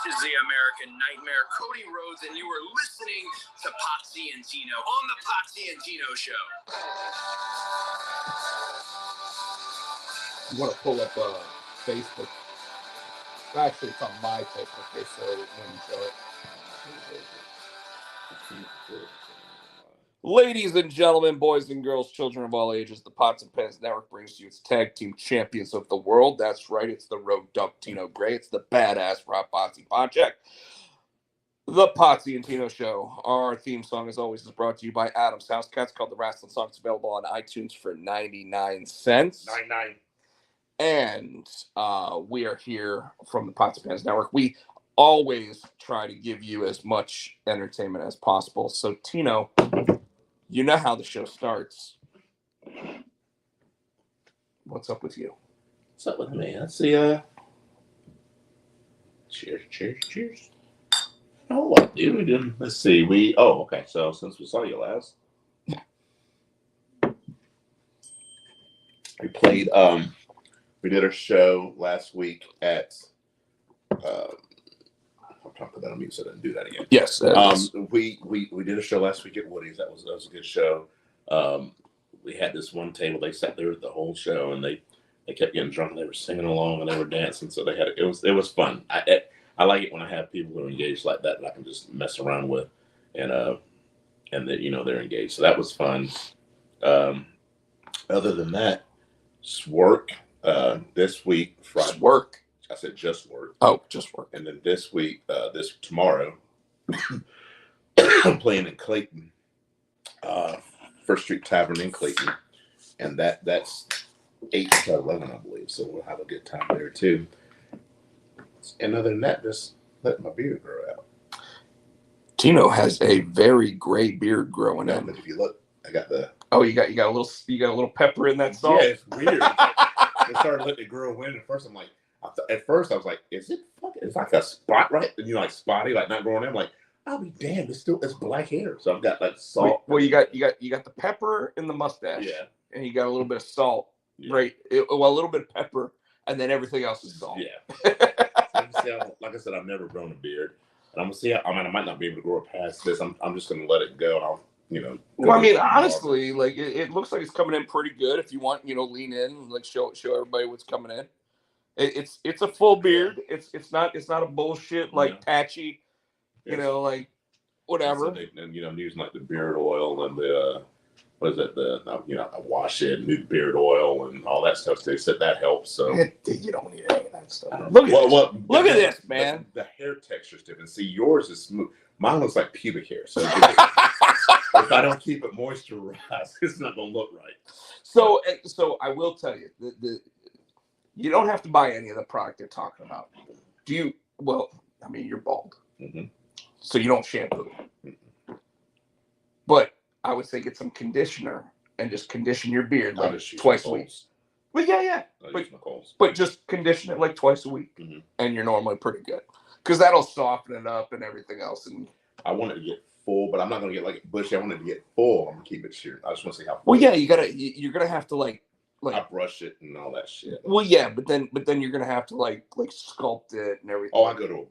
is the American Nightmare, Cody Rhodes, and you are listening to Potsy and Tino on the Potsy and Tino Show. You want to pull up Facebook? Actually, it's on my Facebook page, so when you show it. Ladies and gentlemen, boys and girls, children of all ages, the Pots and Pans Network brings you its tag team champions of the world. That's right, it's the Road Dog Tino Gray. It's the badass Rob Potsy Ponchek. The Potsy and Tino Show. Our theme song, as always, is brought to you by Adam's House Cats, called The Wrestling Song. It's available on iTunes for 99 cents. 99. And we are here from the Pots and Pans Network. We always try to give you as much entertainment as possible. So, Tino, you know how the show starts. What's up with you? What's up with me? Let's see. Cheers. Oh, what, dude? We didn't. Let's see. Okay. So since we saw you last, we played. We did a show last week at. I'm talking about me, so I didn't do that again. Yes. We did a show last week at Woody's. That was a good show. We had this one table. They sat there the whole show, and they kept getting drunk. And they were singing along and they were dancing. So they had it was fun. I like it when I have people who are engaged like that I can just mess around with, and that they're engaged. So that was fun. Other than that, just work. This week, Friday. Just work. I said just work. Oh, just work. And then this week, tomorrow, I'm playing in Clayton, First Street Tavern in Clayton, and that's 8 to 11, I believe. So we'll have a good time there too. And other than that, just let my beard grow out. Tino has a very gray beard growing in. But if you look, I got the. Oh, you got a little pepper in that salt. Yeah, it's weird. They started letting it grow in. At first, I was like, is it fucking? It's like a spot, right? And like spotty, like not growing in. I'm like, I'll be damned. It's black hair. So I've got like salt. Well, you got the pepper in the mustache. Yeah. And you got a little bit of salt, right? A little bit of pepper, and then everything else is salt. Yeah. Like I said, I've never grown a beard, and I'm gonna see. I might not be able to grow it past this. I'm just gonna let it go, and I'll. Well, I mean, honestly, like it looks like it's coming in pretty good. If you want, lean in and like show everybody what's coming in. It's a full beard. It's not a bullshit like patchy, like whatever. And using like the beard oil and the what is it? I wash it and do the beard oil and all that stuff. They said that helps. So you don't need any of that stuff. Look at this, man. The hair texture is different. See, yours is smooth. Mine looks like pubic hair. So if I don't keep it moisturized, it's not gonna look right. So I will tell you, you don't have to buy any of the product they're talking about. Do you? Well, I mean, you're bald, so you don't shampoo. But I would say get some conditioner and just condition your beard like twice a week. Well, yeah. But just condition it like twice a week, and you're normally pretty good because that'll soften it up and everything else. And I want it to get full, but I'm not gonna get like bushy. I want it to get full. I'm gonna keep it short. I just want to see how. Well, yeah, you're gonna have to like I brush it and all that shit. Well, yeah, but then you're gonna have to like sculpt it and everything. Oh, I go to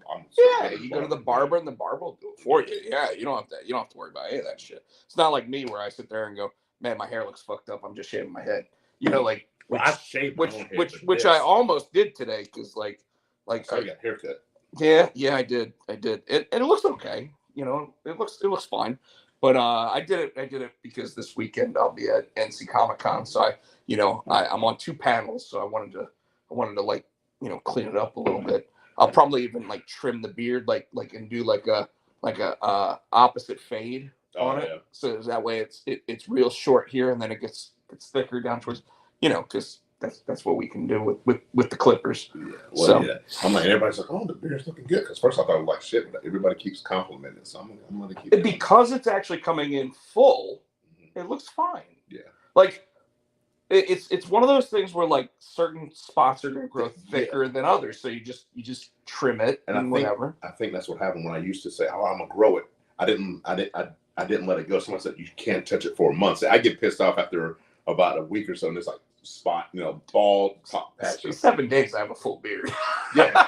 you go to the barber and the barber will do it for you. Yeah, you don't have to worry about any of that shit. It's not like me where I sit there and go, man, my hair looks fucked up. I'm just shaving my head. I shaved my own head, which I almost did today because like I got a haircut. Yeah, I did. It looks okay. It looks fine. But I did it because this weekend I'll be at NC Comic Con, so I'm on 2 panels, so I wanted to like clean it up a little bit. I'll probably even like trim the beard and do like a opposite fade on it, so that way it's real short here and then it gets thicker down towards because that's what we can do with the clippers. Yeah, well, yeah. I'm like, everybody's like, oh, the beard's looking good. Because first I thought it was like shit, but everybody keeps complimenting it, so I'm gonna keep it. Because it's actually coming in full, it looks fine. Yeah, like it's one of those things where like certain spots are gonna grow thicker than others, so you just trim it and whatever. I think that's what happened when I used to say, oh, I'm gonna grow it. I didn't let it go. Someone said you can't touch it for a month. So I get pissed off after about a week or so, and it's like spot, bald top patches. 7 days I have a full beard. Yeah,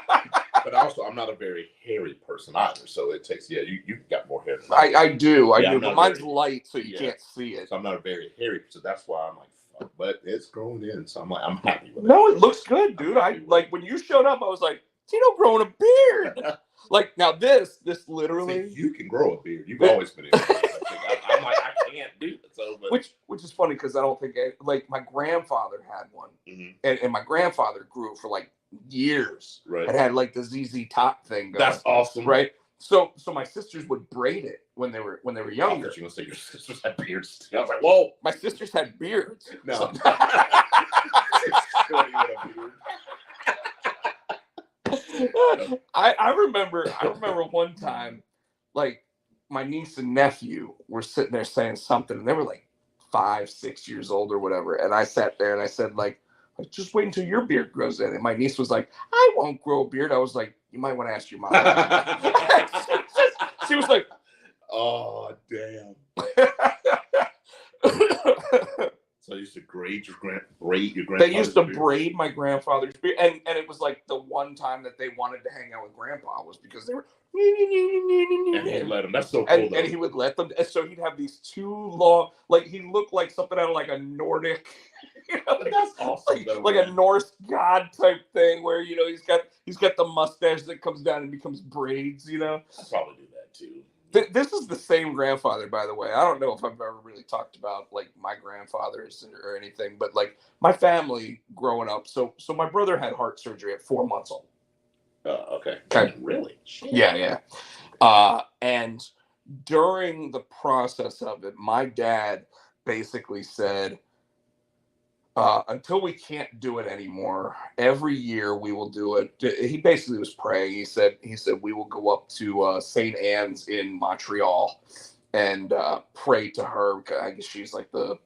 but also I'm I'm not a very hairy person either. So it takes you got more hair than I do, I'm but not mine's very, light, so you can't see it. So I'm not a very hairy person. That's why I'm like, fuck. But it's growing in, so I'm like, I'm happy with it. No, it looks good, dude. I like when you showed up, I was like, Tino growing a beard. Like now, this literally. See, you can grow a beard. You've always been able to. I'm like, I can't do it. So, but... which is funny because I don't think like my grandfather had one, and my grandfather grew it for like years. Right. It had like the ZZ Top thing going. That's awesome. Right. So my sisters would braid it when they were younger. I thought you were gonna say your sisters had beards. I was like, whoa. My sisters had beards. No. So... I remember one time, like my niece and nephew were sitting there saying something, and they were like 5, 6 years old or whatever. And I sat there and I said, like just wait until your beard grows in. And my niece was like, I won't grow a beard. I was like, you might want to ask your mom. She was like, oh damn. So I used to braid your grandfather's They used to beard. braid my grandfather's beard, and it was like the one time that they wanted to hang out with Grandpa was because they were. And he'd let them. That's so cool. And he would let them. And so he'd have these 2 long, like he looked like something out of like a Nordic, that's awesome. like a Norse god type thing where he's got the mustache that comes down and becomes braids. I'll probably do that too. This is the same grandfather, by the way. I don't know if I've ever really talked about like my grandfathers or anything, but like my family growing up. So my brother had heart surgery at 4 months old. Okay. Really? Shit. Yeah. And during the process of it, my dad basically said, until we can't do it anymore, every year we will do it. He basically was praying. He said we will go up to St. Anne's in Montreal and pray to her. I guess she's like the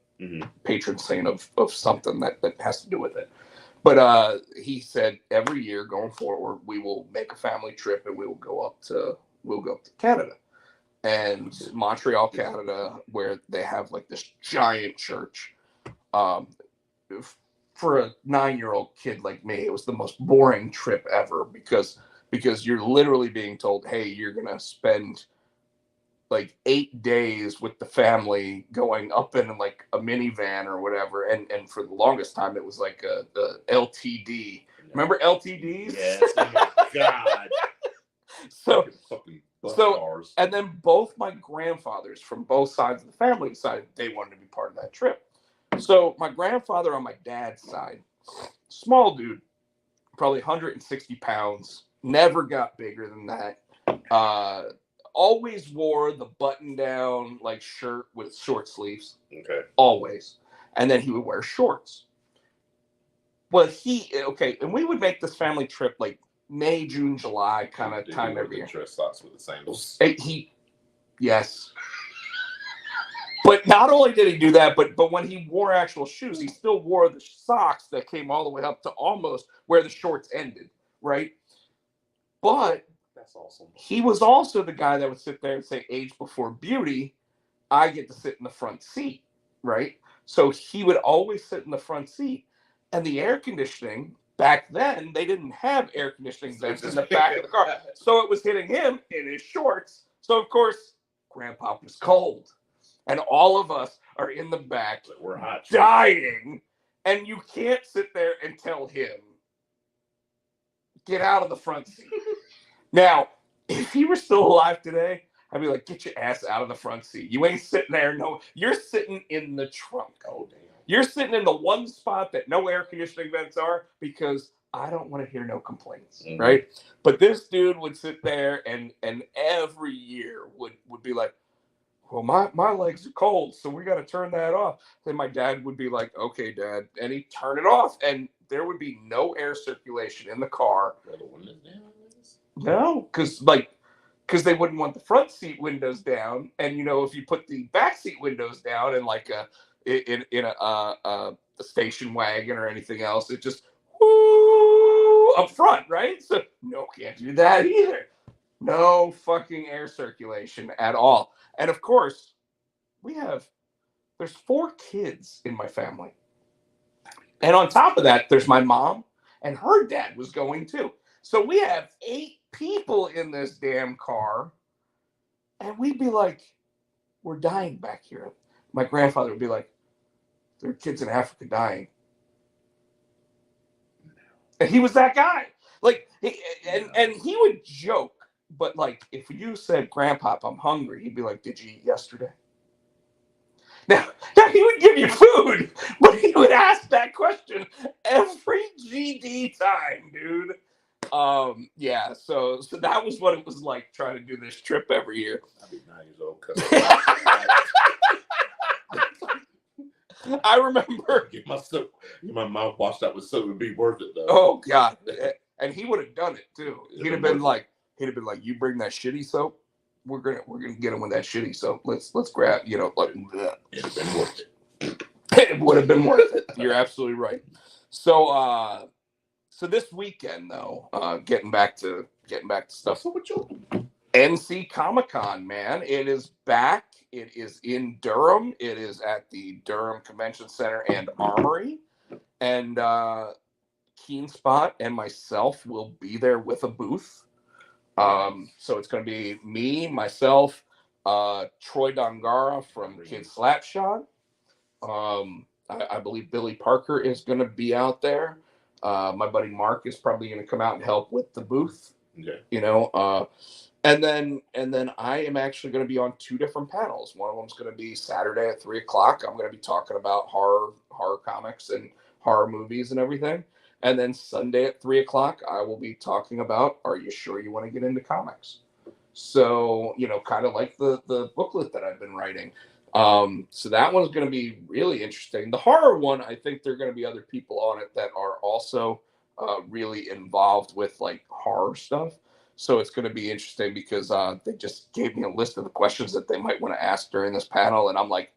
patron saint of something that has to do with it. But he said every year going forward, we will make a family trip and we'll go up to Canada and Montreal, Canada, where they have like this giant church. For a 9-year-old kid like me, it was the most boring trip ever because you're literally being told, hey, you're gonna spend like 8 days with the family going up in like a minivan or whatever, and for the longest time it was like a LTD. Remember LTDs? Yes. Oh my God. So and then both my grandfathers from both sides of the family decided they wanted to be part of that trip. So my grandfather on my dad's side, small dude, probably 160 pounds, never got bigger than that. Always wore the button-down like shirt with short sleeves. Okay. Always. And then he would wear shorts. Well, and we would make this family trip like May, June, July kind of time every year. Dress socks with the sandals. Yes. But not only did he do that, but when he wore actual shoes, he still wore the socks that came all the way up to almost where the shorts ended, right? But that's awesome. He was also the guy that would sit there and say, age before beauty, I get to sit in the front seat, right? So he would always sit in the front seat. And the air conditioning, back then, they didn't have air conditioning vents in the back of the car. So it was hitting him in his shorts. So, of course, Grandpa was cold. And all of us are in the back, we're hot, dying, and you can't sit there and tell him, get out of the front seat. Now, if he were still alive today, I'd be like, get your ass out of the front seat. You ain't sitting there. No, you're sitting in the trunk. Oh, damn. You're sitting in the one spot that no air conditioning vents are because I don't want to hear no complaints, right? But this dude would sit there and every year would be like, well, my legs are cold, so we got to turn that off. Then my dad would be like, okay, Dad. And he'd turn it off, and there would be no air circulation in the car. No, because they wouldn't want the front seat windows down. And, if you put the back seat windows down in like in a station wagon or anything else, it just whoo up front, right? So, no, can't do that either. No fucking air circulation at all. And of course, there's 4 kids in my family. And on top of that, there's my mom and her dad was going too. So we have 8 people still in this damn car, and we'd be like, we're dying back here. My grandfather would be like, there are kids in Africa dying. And he was that guy. Like, and he would joke, but like, if you said, Grandpa, I'm hungry, he'd be like, did you eat yesterday? Now he would give you food, but he would ask that question every GD time, dude. Yeah, so that was what it was like trying to do this trip every year. I'd be 9 years old. I remember. Get my mouth washed out with soap. It'd be worth it though. Oh God, and he would have done it too. He'd have been like, you bring that shitty soap. We're gonna get him with that shitty soap. Let's grab, like It'd have been worth it. It would have been worth it. You're absolutely right. So this weekend though, getting back to stuff. So what you? NC Comic-Con, man. It is back. It is in Durham. It is at the Durham Convention Center and Armory. And Keen Spot and myself will be there with a booth. So it's going to be me, myself, Troy Dongara from Kid Slapshot. I believe Billy Parker is going to be out there. My buddy Mark is probably going to come out and help with the booth. Okay. And then I am actually going to be on 2 different panels. One of them is going to be Saturday at 3:00. I'm going to be talking about horror comics and horror movies and everything. And then Sunday at 3:00, I will be talking about, are you sure you want to get into comics? So, kind of like the booklet that I've been writing. So that one's going to be really interesting. The horror one, I think there are going to be other people on it that are also really involved with like horror stuff. So it's going to be interesting because they just gave me a list of the questions that they might want to ask during this panel. And I'm like,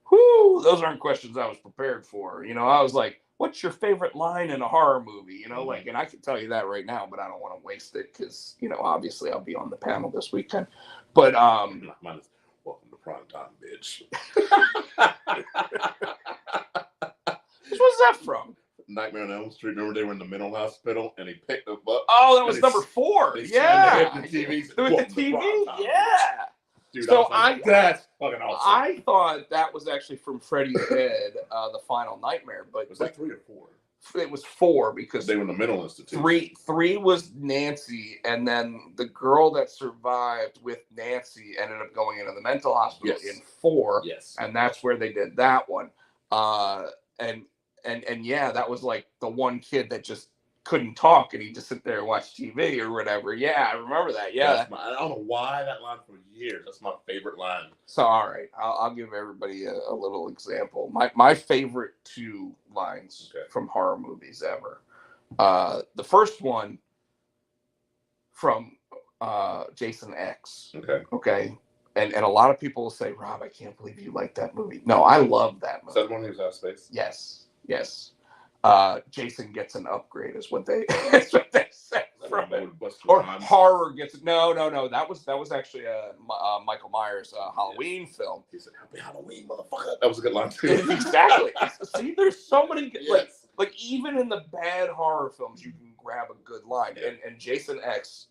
whoo, those aren't questions I was prepared for. I was like, what's your favorite line in a horror movie? Like, and I can tell you that right now, but I don't want to waste it because, obviously I'll be on the panel this weekend. But mine is welcome to prime time, bitch. Which one's that from? Nightmare on Elm Street. Remember they were in the mental hospital and he picked them up. Oh, that was number 4. Yeah. With The the TV. Yeah. Dude, So that's fucking awesome. I thought that was actually from Freddy's Dead, the Final Nightmare, but was that 3 or 4? It was 4 because they were in the mental institute. 3 was Nancy, and then the girl that survived with Nancy ended up going into the mental hospital in 4. Yes, and that's where they did that one. And yeah, that was like the one kid that just couldn't talk and he just sit there and watch TV or whatever. Yeah, I remember that. Yeah, I don't know why that line for years. That's my favorite line. So all right, I'll give everybody a little example. My favorite 2 lines from horror movies ever. The first one from Jason X. Okay. And a lot of people will say, Rob, I can't believe you like that movie. No, I love that movie. Is that the one who's out of space? Yes. Jason gets an upgrade is what they said from it. Or horror gets no. That was actually Michael Myers Halloween film. He said, "Happy Halloween, motherfucker." That was a good line too. Exactly. See, there's so many like even in the bad horror films, you can grab a good line. And Jason X,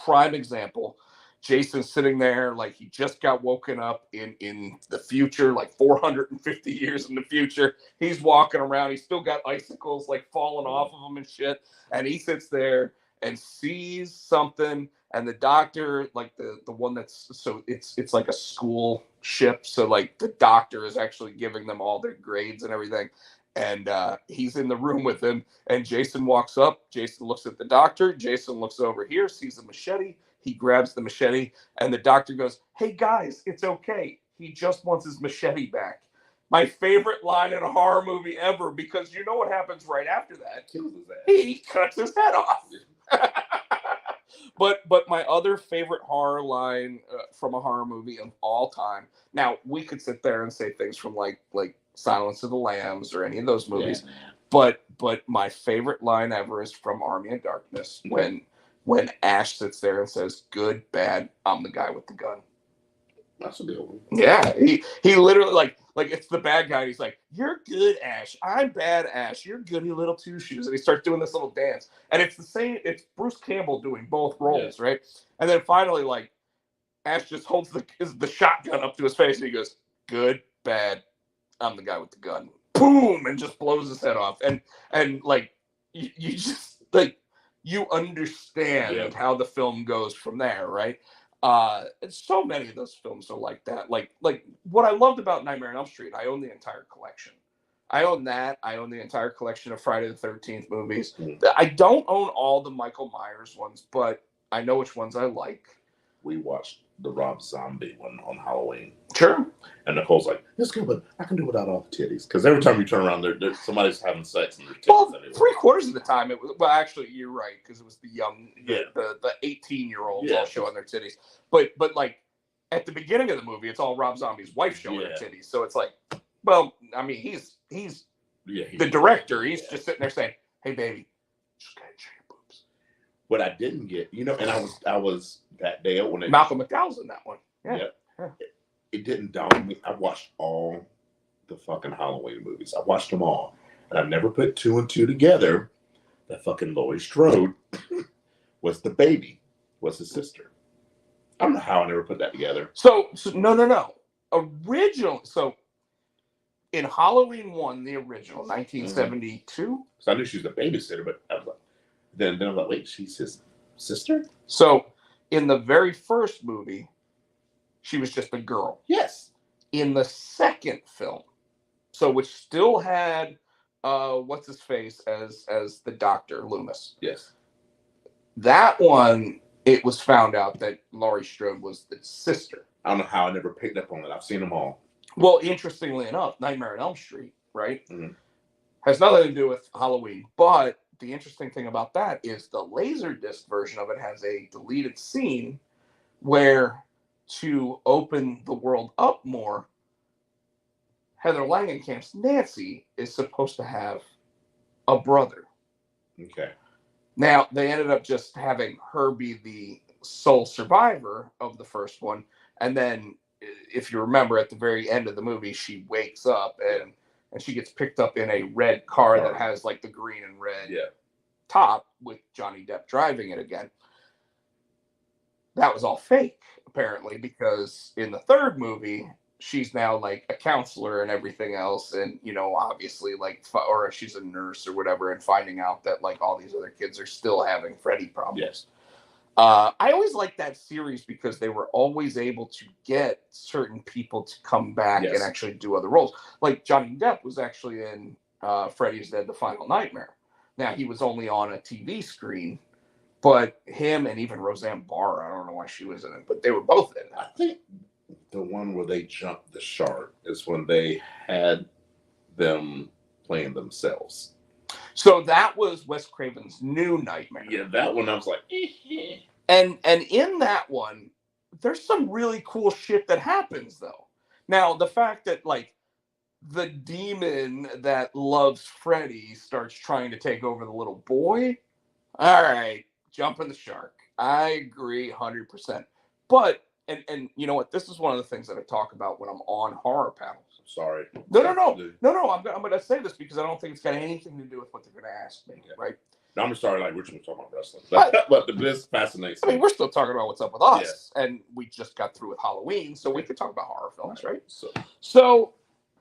prime example. Jason's sitting there like he just got woken up in the future, like 450 years in the future. He's walking around. He's still got icicles like falling off of him and shit. And he sits there and sees something. And the doctor, like the one that's so it's like a school ship. So like the doctor is actually giving them all their grades and everything. And he's in the room with him. And Jason walks up. Jason looks at the doctor. Jason looks over here, sees a machete. He grabs the machete, and the doctor goes, "Hey, guys, it's okay. He just wants his machete back." My favorite line in a horror movie ever, because you know what happens right after that? Kills his ass. He cuts his head off. But my other favorite horror line from a horror movie of all time. Now, we could sit there and say things from like Silence of the Lambs or any of those movies. Yeah. But my favorite line ever is from Army of Darkness when Ash sits there and says, "Good, bad, I'm the guy with the gun." That's a good one. Yeah, he literally Like it's the bad guy. And he's like, "You're good, Ash. I'm bad, Ash. You're goody little two shoes." And he starts doing this little dance, and it's the same. It's Bruce Campbell doing both roles, right? And then finally, like Ash just holds the shotgun up to his face, and he goes, "Good, bad. I'm the guy with the gun." Boom, and just blows his head off. And like you just like you understand how the film goes from there, right? And so many of those films are like that. Like what I loved about Nightmare on Elm Street, I own the entire collection. I own that. I own the entire collection of Friday the 13th movies. I don't own all the Michael Myers ones, but I know which ones I like. We watched the Rob Zombie one on Halloween. Sure. And Nicole's like, "It's good, but I can do without all the titties." Because every time you turn around, there somebody's having sex and there's titties. Well, anyway. 3/4 of the time it was. Well, actually, you're right because it was the young, the 18-year-olds all showing their titties. But like at the beginning of the movie, it's all Rob Zombie's wife showing her titties. So it's like, well, I mean, he's the director. He's just sitting there saying, "Hey, baby, just go ahead and show your boobs." What I didn't get, and I was that day when Malcolm McDowell's in that one. Yeah. It didn't dawn on me. I watched all the fucking Halloween movies. I watched them all, and I never put two and two together. That fucking Laurie Strode was the baby, was his sister. I don't know how I never put that together. So no. Original. So in Halloween 1, the original, 1972. So I knew she was a babysitter, but I was like, then I was like, wait, she's his sister? So in the very first movie, she was just a girl. Yes. In the second film, so which still had what's his face as the Doctor, Loomis. Yes. That one, it was found out that Laurie Strode was the sister. I don't know how I never picked up on it. I've seen them all. Well, interestingly enough, Nightmare on Elm Street, right? Mm-hmm. Has nothing to do with Halloween, but the interesting thing about that is the Laserdisc version of it has a deleted scene where, to open the world up more, Heather Langenkamp's Nancy is supposed to have a brother. Okay. Now, they ended up just having her be the sole survivor of the first one. And then, if you remember, at the very end of the movie, she wakes up and she gets picked up in a red car that has like the green and red top with Johnny Depp driving it again. That was all fake, apparently, because in the third movie, she's now like a counselor and everything else. And, obviously like, or she's a nurse or whatever, and finding out that like all these other kids are still having Freddy problems. Yes. I always liked that series because they were always able to get certain people to come back and actually do other roles. Like Johnny Depp was actually in Freddy's Dead: The Final Nightmare. Now, he was only on a TV screen, but him and even Roseanne Barr, I don't know why she was in it, but they were both in it. I think the one where they jumped the shark is when they had them playing themselves. So that was Wes Craven's New Nightmare. Yeah, that one I was like, And in that one, there's some really cool shit that happens, though. Now, the fact that, like, the demon that loves Freddy starts trying to take over the little boy, all right, jumping the shark. I agree 100%. But, and you know what? This is one of the things that I talk about when I'm on horror panels. Sorry. No. I'm going to say this because I don't think it's got anything to do with what they're going to ask me, right? No, I'm sorry, like we're just talking about wrestling. But this fascinates me. I mean, we're still talking about what's up with us, and we just got through with Halloween, so we could talk about horror films, right? So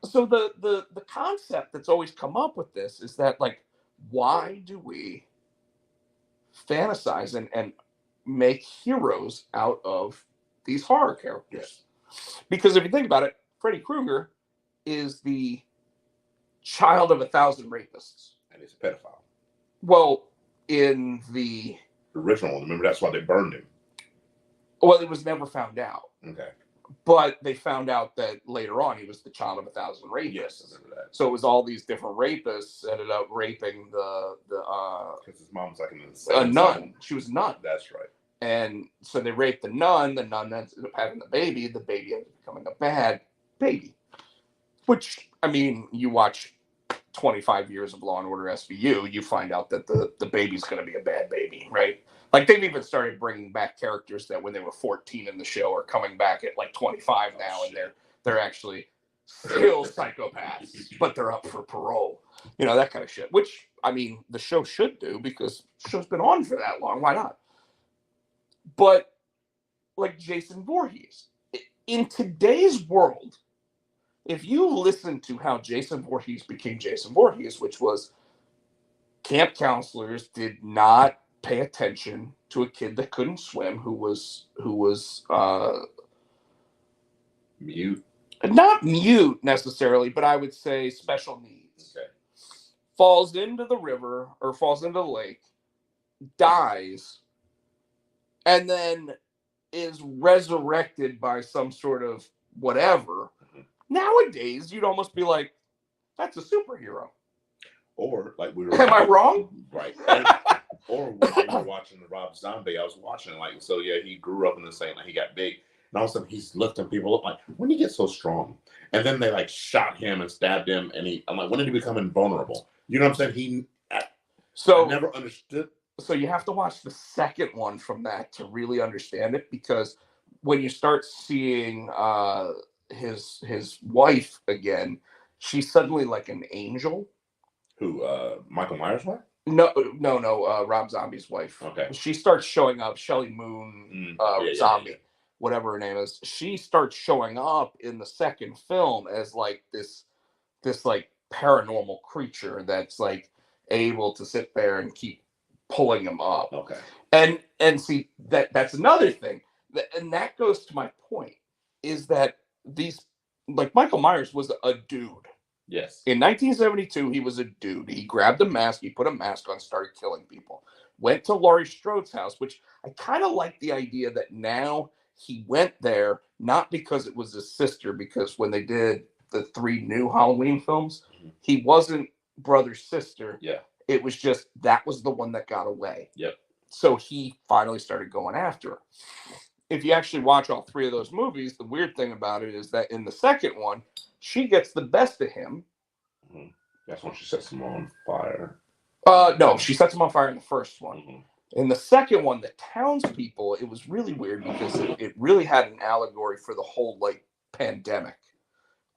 the concept that's always come up with this is that, like, why do we fantasize and make heroes out of these horror characters? Because if you think about it, Freddy Krueger is the child of 1,000 rapists. And he's a pedophile. Well, in the original one, remember, that's why they burned him. Well, it was never found out. Okay. But they found out that later on he was the child of 1,000 rapists. Yes, I remember that. So it was all these different rapists ended up raping because his mom's like a nun. She was a nun. That's right. And so they raped the nun. The nun ended up having the baby. The baby ended up becoming a bad baby. Which, I mean, you watch 25 years of Law and Order SVU, you find out that the baby's going to be a bad baby, right? Like, they've even started bringing back characters that when they were 14 in the show are coming back at like 25 now, and they're actually still psychopaths, but they're up for parole. You know, that kind of shit. Which, I mean, the show should do because the show's been on for that long. Why not? But like Jason Voorhees, in today's world, if you listen to how Jason Voorhees became Jason Voorhees, which was camp counselors did not pay attention to a kid that couldn't swim, who was Mute. not mute necessarily, but I would say special needs. Okay. Falls into the river or falls into the lake, dies, and then is resurrected by some sort of whatever. Mhm. Nowadays, you'd almost be like, that's a superhero. Or like we were. Am I wrong? Right. Or when we were watching the Rob Zombie, I was watching like, so yeah, he grew up in the same, like he got big. And all of a sudden he's lifting people up. Like, when did he get so strong? And then they like shot him and stabbed him. And I'm like, when did he become invulnerable? You know what I'm saying? I never understood. So you have to watch the second one from that to really understand it, because when you start seeing his wife again, she's suddenly like an angel. Who, Michael Myers' wife? No, Rob Zombie's wife. Okay. She starts showing up, Shelley Moon Zombie, whatever her name is. She starts showing up in the second film as like this like paranormal creature that's like able to sit there and keep pulling him up. Okay. And see that's another thing. And that goes to my point, is that these, like, Michael Myers was a dude. Yes. In 1972, he was a dude. He grabbed a mask, he put a mask on, started killing people. Went to Laurie Strode's house, which I kind of like the idea that now he went there, not because it was his sister, because when they did the 3 new Halloween films, he wasn't brother's sister. Yeah. It was just, that was the one that got away. Yep. So he finally started going after her. If you actually watch all 3 of those movies, the weird thing about it is that in the second one, she gets the best of him. Mm-hmm. That's when she sets him on fire. No, she sets him on fire in the first one. Mm-hmm. In the second one, the townspeople, it was really weird because it really had an allegory for the whole like pandemic.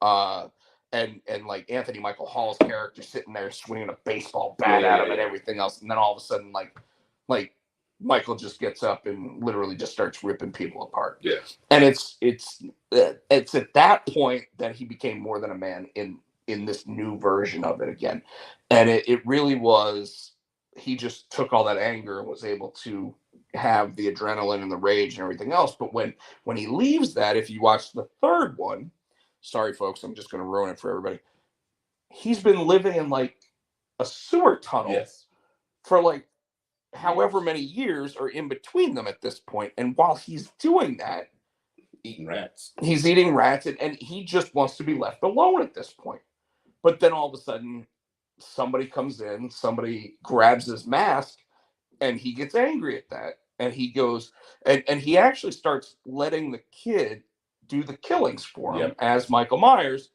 And like Anthony Michael Hall's character sitting there swinging a baseball bat at him and everything else, and then all of a sudden like Michael just gets up and literally just starts ripping people apart. Yeah. And it's at that point that he became more than a man in this new version of it again. And it really was, he just took all that anger and was able to have the adrenaline and the rage and everything else. But when he leaves that, if you watch the third one, sorry folks, I'm just going to ruin it for everybody. He's been living in like a sewer tunnel for like however many years are in between them at this point. And while he's doing that, eating rats, he's eating rats, and he just wants to be left alone at this point. But then all of a sudden somebody comes in, somebody grabs his mask, and he gets angry at that. And he goes, and he actually starts letting the kid do the killings for him as Michael Myers,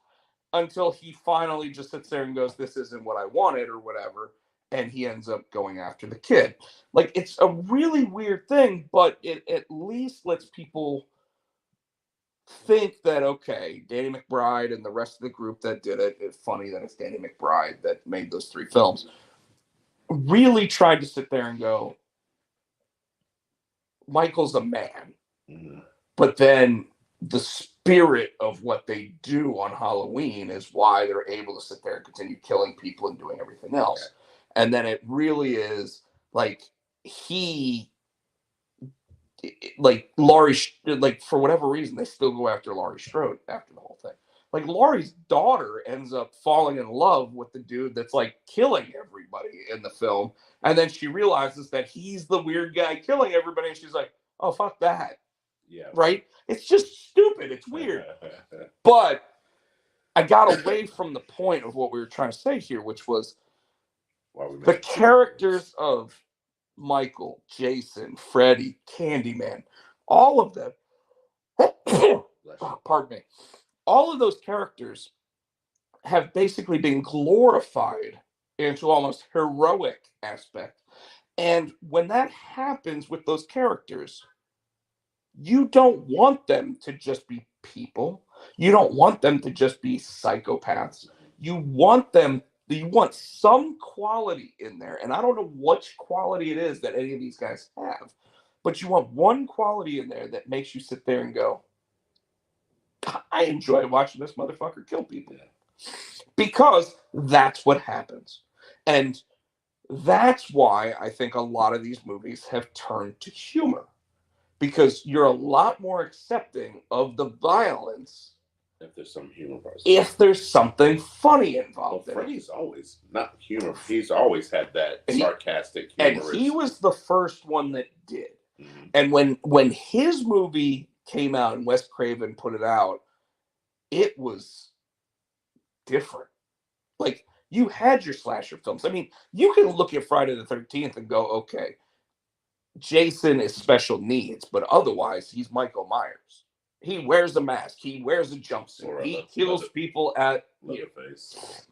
until he finally just sits there and goes, this isn't what I wanted or whatever. And he ends up going after the kid. Like, it's a really weird thing, but it at least lets people think that, okay, Danny McBride and the rest of the group that did it, it's funny that it's Danny McBride that made those 3 films, really tried to sit there and go, Michael's a man. Mm-hmm. But then the spirit of what they do on Halloween is why they're able to sit there and continue killing people and doing everything else. Okay. And then it really is like Laurie, like, for whatever reason, they still go after Laurie Strode after the whole thing. Like, Laurie's daughter ends up falling in love with the dude that's like killing everybody in the film. And then she realizes that he's the weird guy killing everybody. And she's like, oh, fuck that. Yeah. Right? It's just stupid. It's weird. But I got away from the point of what we were trying to say here, which was the characters of Michael, Jason, Freddy, Candyman, all of them, pardon me, all of those characters have basically been glorified into almost heroic aspect. And when that happens with those characters, you don't want them to just be people. You don't want them to just be psychopaths. You want some quality in there. And I don't know which quality it is that any of these guys have, but you want one quality in there that makes you sit there and go, I enjoy watching this motherfucker kill people. Because that's what happens. And that's why I think a lot of these movies have turned to humor. Because you're a lot more accepting of the violence if there's some humor part. If there's something funny involved. Freddy's always not humor. He's always had that sarcastic humor. And he was the first one that did. Mm-hmm. And when his movie came out and Wes Craven put it out, it was different. Like, you had your slasher films. I mean, you can look at Friday the 13th and go, okay, Jason is special needs, but otherwise he's Michael Myers. He wears a mask. He wears a jumpsuit. He kills people at Leatherface.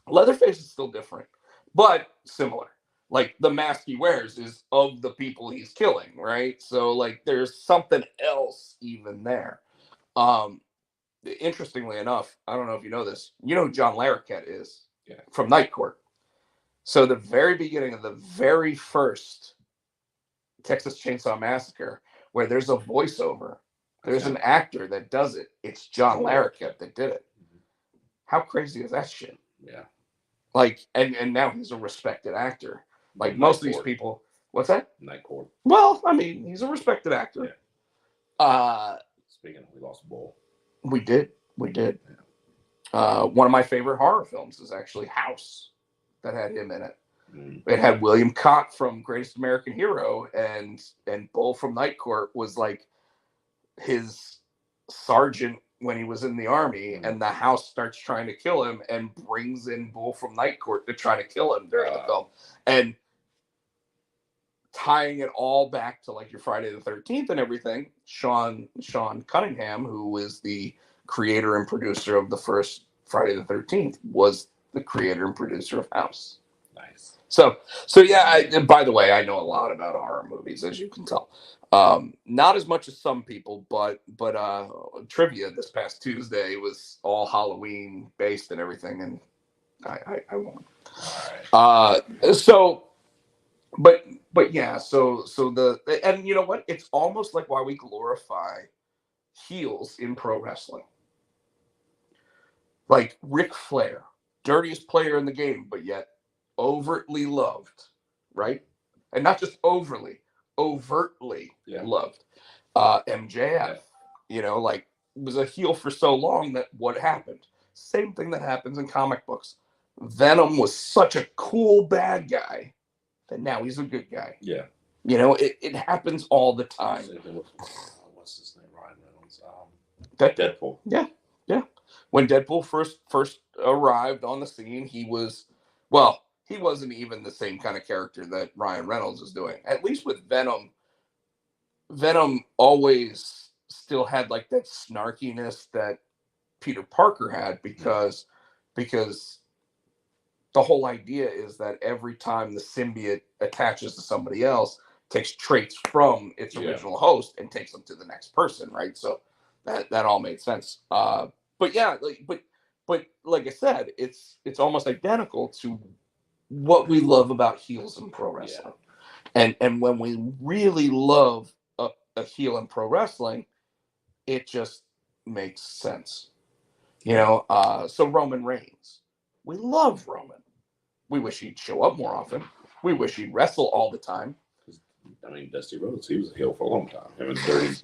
Leatherface is still different, but similar. Like, the mask he wears is of the people he's killing, right? So, like, there's something else even there. Interestingly enough, I don't know if you know this. You know who John Larroquette is? Yeah. From Night Court. So the very beginning of the very first Texas Chainsaw Massacre, where there's a voiceover, there's an actor that does it. It's John Larroquette that did it. How crazy is that shit? Yeah. Like, and now he's a respected actor. Like, most of these people. What's that? Night Court. Well, I mean, he's a respected actor. Yeah. Speaking of, we lost a bull. We did. One of my favorite horror films is actually House, that had him in it. It had William Cott from Greatest American Hero, and Bull from Night Court was like his sergeant when he was in the army, and the house starts trying to kill him and brings in Bull from Night Court to try to kill him during the film. And tying it all back to like your Friday the 13th and everything, Sean Cunningham, who is the creator and producer of the first Friday the 13th, was the creator and producer of House. Nice. So yeah, by the way, I know a lot about horror movies, as you can tell. Not as much as some people, but trivia this past Tuesday was all Halloween based and everything, and I won. All right. But yeah, so and you know what? It's almost like why we glorify heels in pro wrestling. Like Ric Flair, dirtiest player in the game, but yet overtly loved, right? And not just overtly, overtly loved. MJF, like, was a heel for so long that what happened? Same thing that happens in comic books. Venom was such a cool bad guy that now he's a good guy. Yeah. It happens all the time. What's his name? Ryan Reynolds. Deadpool. Yeah. When Deadpool first arrived on the scene, he wasn't even the same kind of character that Ryan Reynolds is doing. At least with Venom always still had like that snarkiness that Peter Parker had, because the whole idea is that every time the symbiote attaches to somebody else, takes traits from its original host and takes them to the next person, right? So that all made sense. But yeah, but like I said, it's almost identical to what we love about heels in pro wrestling. And when we really love a heel in pro wrestling, it just makes sense. So Roman Reigns, we love Roman. We wish he'd show up more often. We wish he'd wrestle all the time. I mean, Dusty Rhodes, he was a heel for a long time. Him and Dirty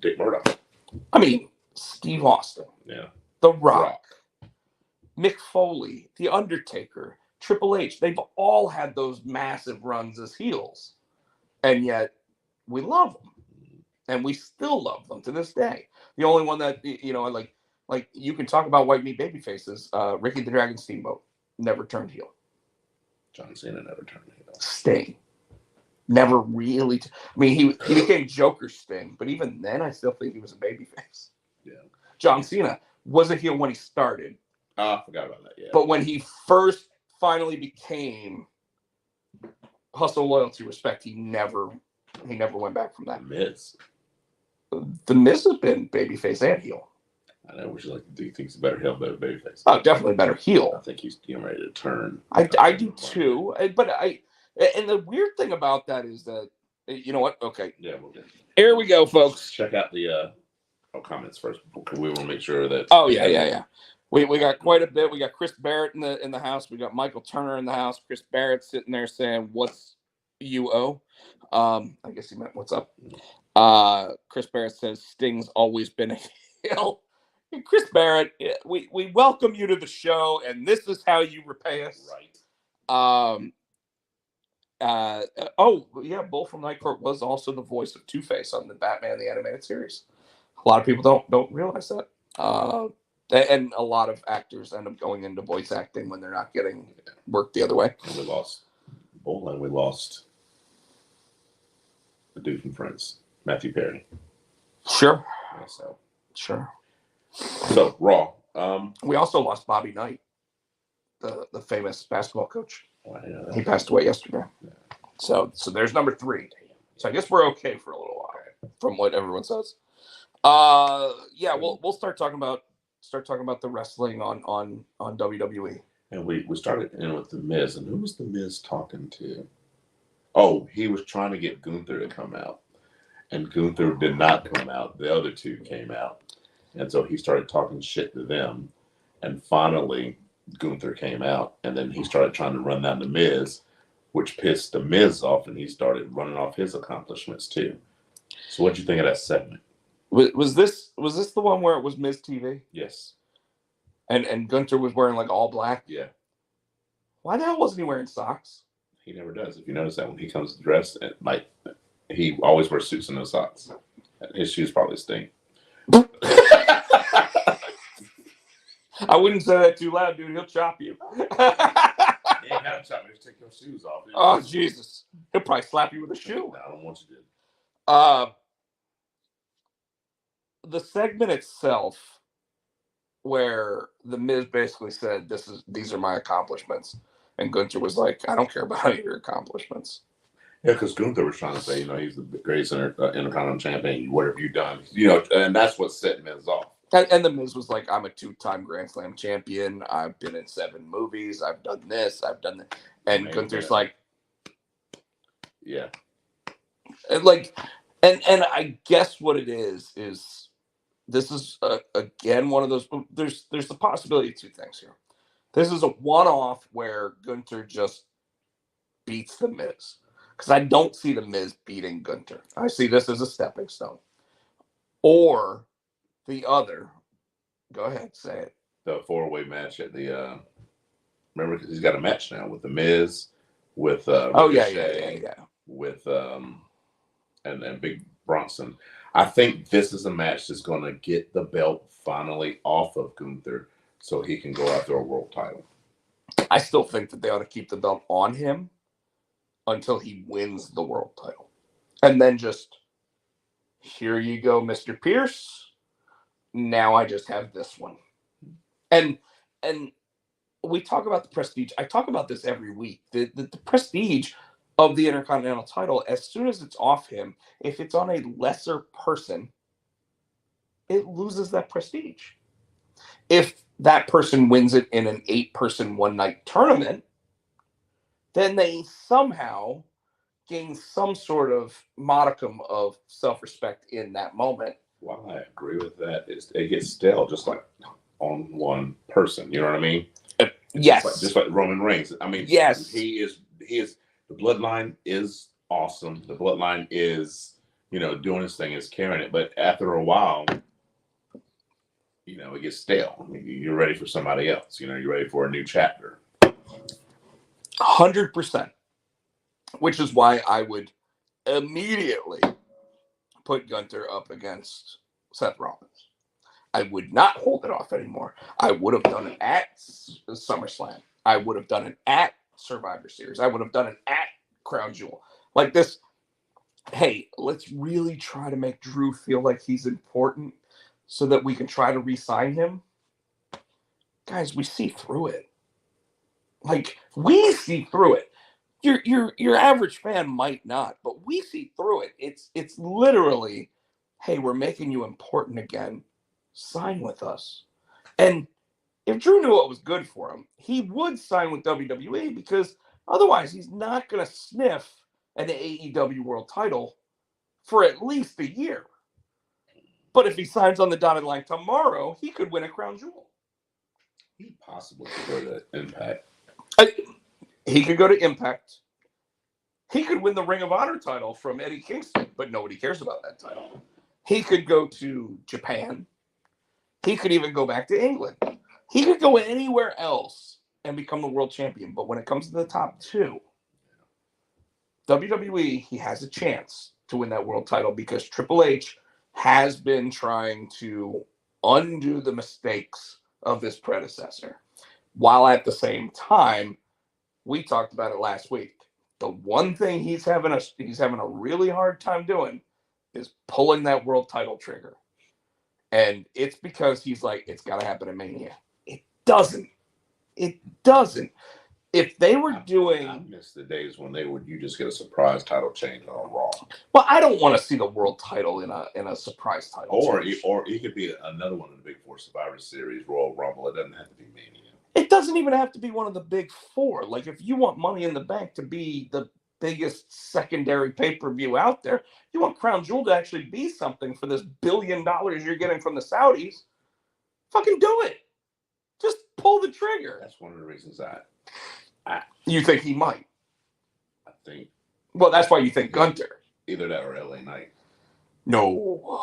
Dick Murdoch. I mean, Steve Austin. Yeah. The Rock. Mick Foley. The Undertaker. Triple H. They've all had those massive runs as heels. And yet, we love them. And we still love them to this day. The only one that, like you can talk about white meat baby faces. Ricky the Dragon Steamboat never turned heel. John Cena never turned heel. Sting never really. He became Joker Sting, but even then, I still think he was a babyface. Yeah. John Cena was a heel when he started. I forgot about that. Yeah. But when he first finally became hustle, loyalty, respect, he never went back from that. The Miz. The Miz has been babyface and heel. I know. Would you like to do? Think he's a better heel, better babyface? Oh, definitely better I heel. think he's getting ready to turn. I do too. But and the weird thing about that is that, you know what? Okay. Yeah, we'll get. Here we go, folks. Check out the comments first because we want to make sure that. Oh yeah. We got quite a bit. We got Chris Barrett in the house. We got Michael Turner in the house. Chris Barrett sitting there saying, "What's UO?" I guess he meant "What's up?" Chris Barrett says, "Sting's always been a heel." And Chris Barrett, we welcome you to the show, and this is how you repay us. Right. Oh yeah, Bull from Night Court was also the voice of Two-Face on the Batman the Animated Series. A lot of people don't realize that. And a lot of actors end up going into voice acting when they're not getting work the other way. And we lost Bull, and we lost the dude from Friends, Matthew Perry. Sure. Yeah, Sure. So Raw. We also lost Bobby Knight, the famous basketball coach. Oh, He passed away yesterday. Yeah. So there's number 3. So I guess we're okay for a little while, from what everyone says. Yeah, we'll start talking about the wrestling on WWE. And we started in with the Miz, and who was the Miz talking to? Oh, he was trying to get Gunther to come out, and Gunther did not come out. The other two came out, and so he started talking shit to them, and finally Gunther came out, and then he started trying to run down the Miz, which pissed the Miz off, and he started running off his accomplishments too. So what'd you think of that segment? Was this the one where it was Miz TV? Yes. And Gunther was wearing like all black? Yeah. Why the hell wasn't he wearing socks? He never does. If you notice that when he comes dressed, like he always wears suits and no socks. His shoes probably stink. I wouldn't say that too loud, dude. He'll chop you. He ain't got to chop me. Just take your shoes off. Dude. Oh, Jesus. He'll probably slap you with a shoe. No, I don't want you to. The segment itself, where the Miz basically said, "These are my accomplishments," and Gunther was like, "I don't care about your accomplishments." Yeah, because Gunther was trying to say, he's the greatest Intercontinental champion. What have you done? And that's what set Miz off. And the Miz was like, "I'm a 2-time Grand Slam champion. I've been in 7 movies. I've done this. I've done that." And Gunther's like, "Yeah." And I guess what it is this is again one of those. There's the possibility of 2 things here. This is a one-off where Gunther just beats the Miz, because I don't see the Miz beating Gunther. I see this as a stepping stone. Or the other, go ahead, say it. The 4-way match at the remember, because he's got a match now with the Miz, with yeah, with and Big Bronson. I think this is a match that's going to get the belt finally off of Gunther, so he can go after a world title. I still think that they ought to keep the belt on him until he wins the world title, and then just, here you go, Mr. Pierce. Now I just have this one, and we talk about the prestige. I talk about this every week. The prestige of the Intercontinental title, as soon as it's off him, if it's on a lesser person, it loses that prestige. If that person wins it in an 8-person one-night tournament, then they somehow gain some sort of modicum of self-respect in that moment. Well, I agree with that. It gets stale just like on one person. You know what I mean? Yes. Just like Roman Reigns. I mean, yes. He is. The bloodline is awesome. The bloodline is, doing his thing, is carrying it. But after a while, it gets stale. I mean, you're ready for somebody else. You're ready for a new chapter. 100%. Which is why I would immediately put Gunther up against Seth Rollins. I would not hold it off anymore. I would have done it at SummerSlam. I would have done it at Survivor Series. I would have done it at Crown Jewel. Like this, hey, let's really try to make Drew feel like he's important so that we can try to re-sign him. Guys, we see through it. Like, we see through it. Your average fan might not, but we see through it. It's literally, hey, we're making you important again sign with us. And if Drew knew what was good for him, he would sign with WWE because otherwise he's not going to sniff an AEW world title for at least a year. But if he signs on the dotted line tomorrow, he could win a crown jewel. He possibly could go to Impact. He could go to Impact. He could win the Ring of Honor title from Eddie Kingston, but nobody cares about that title. He could go to Japan. He could even go back to England. He could go anywhere else and become the world champion. But when it comes to the top two, WWE, he has a chance to win that world title because Triple H has been trying to undo the mistakes of his predecessor. While at the same time, we talked about it last week. The one thing he's having a really hard time doing is pulling that world title trigger. And it's because he's like, it's got to happen in Mania. It doesn't. If they were doing... I miss the days when you just get a surprise title change on Raw. Well, I don't want to see the world title in a surprise title or change. It could be another one of the Big Four Survivor Series, Royal Rumble. It doesn't have to be Mania. It doesn't even have to be one of the big four. Like, if you want Money in the Bank to be the biggest secondary pay-per-view out there, you want Crown Jewel to actually be something for this $1 billion you're getting from the Saudis, fucking do it. Just pull the trigger. That's one of the reasons You think he might? I think. Well, that's why you think Gunter. Either that or LA Knight. No.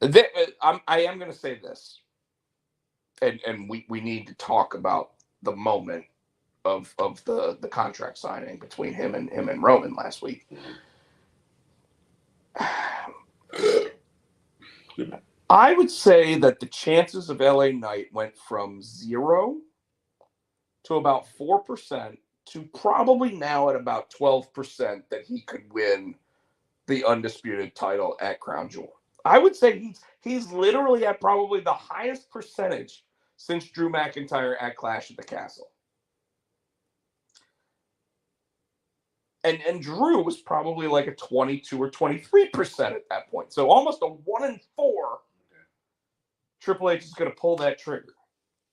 I am going to say this, and we need to talk about the moment of the contract signing between him and Roman last week. I would say that the chances of LA Knight went from 0 to about 4% to probably now at about 12% that he could win the undisputed title at Crown Jewel. I would say he's literally at probably the highest percentage since Drew McIntyre at Clash at the Castle. And Drew was probably like a 22 or 23% at that point. So almost a 1 in 4. Triple H is going to pull that trigger.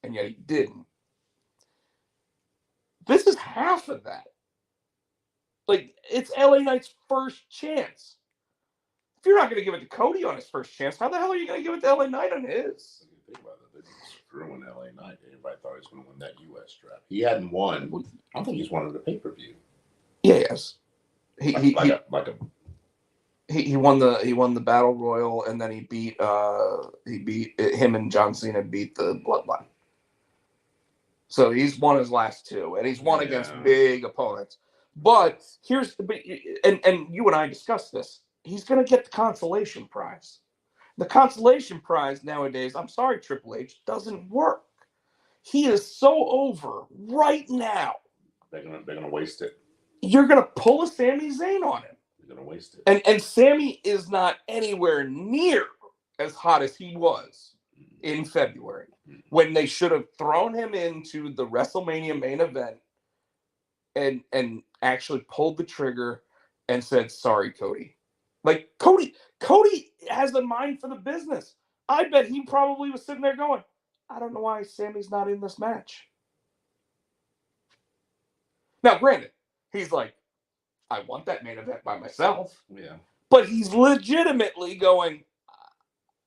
And yet he didn't. This is half of that. Like, it's LA Knight's first chance. If you're not going to give it to Cody on his first chance, how the hell are you going to give it to LA Knight on his? Think about it. They just screwing LA Knight. Everybody thought he was going to win that U.S. strap. He hadn't won. I don't think he's won the pay-per-view. Yeah, yes. He won the Battle Royal, and then he beat him and John Cena beat the Bloodline. So he's won his last two, and he's won against big opponents. But you and I discussed this. He's going to get the consolation prize. The consolation prize nowadays, I'm sorry, Triple H, doesn't work. He is so over right now. They're gonna waste it. You're going to pull a Sami Zayn on him. They're gonna waste it. And Sami is not anywhere near as hot as he was in February, when they should have thrown him into the WrestleMania main event and actually pulled the trigger and said, sorry, Cody. Like, Cody has the mind for the business. I bet he probably was sitting there going, I don't know why Sami's not in this match. Now, granted, he's like, I want that main event by myself. Yeah. But he's legitimately going,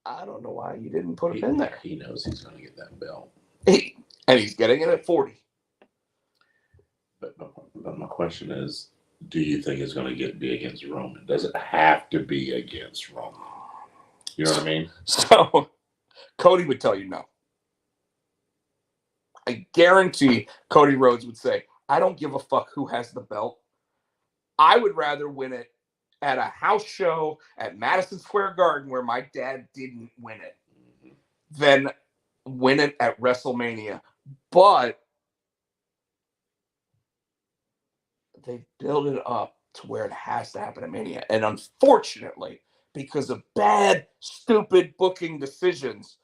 I don't know why you didn't put him in there. He knows he's going to get that belt. And he's getting it at 40. But my question is, do you think it's going to be against Roman? Does it have to be against Roman? You know what I mean? So, Cody would tell you no. I guarantee Cody Rhodes would say, I don't give a fuck who has the belt. I would rather win it at a house show at Madison Square Garden where my dad didn't win it than win it at WrestleMania. But they build it up to where it has to happen at Mania. And unfortunately, because of bad, stupid booking decisions,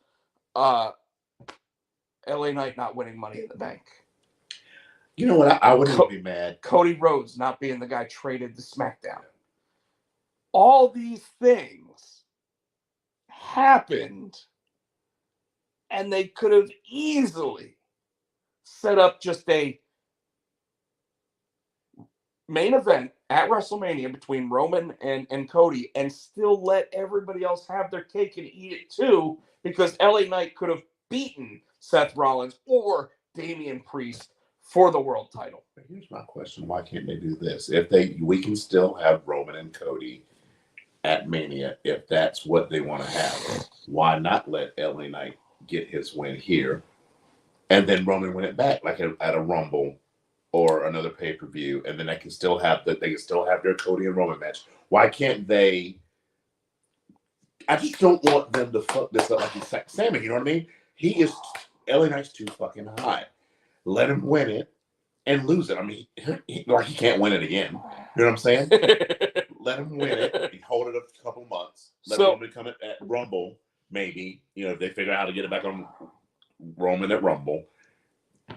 LA Knight not winning Money in the Bank. You know what? I wouldn't be mad. Cody Rhodes not being the guy traded to SmackDown. All these things happened, and they could have easily set up just a main event at WrestleMania between Roman and Cody and still let everybody else have their cake and eat it too, because LA Knight could have beaten Seth Rollins or Damian Priest for the world title. Here's my question: why can't they do this? We can still have Roman and Cody at Mania if that's what they want to have. Why not let LA Knight get his win here, and then Roman win it back, like at a Rumble or another pay-per-view, and then they can still have their Cody and Roman match. Why can't they? I just don't want them to fuck this up like he's Sammy. You know what I mean? LA Knight's too fucking high. Let him win it and lose it. I mean, he can't win it again. You know what I'm saying? Let him win it. Hold it a couple months. Let Roman come at Rumble, maybe. You know, if they figure out how to get it back on Roman at Rumble.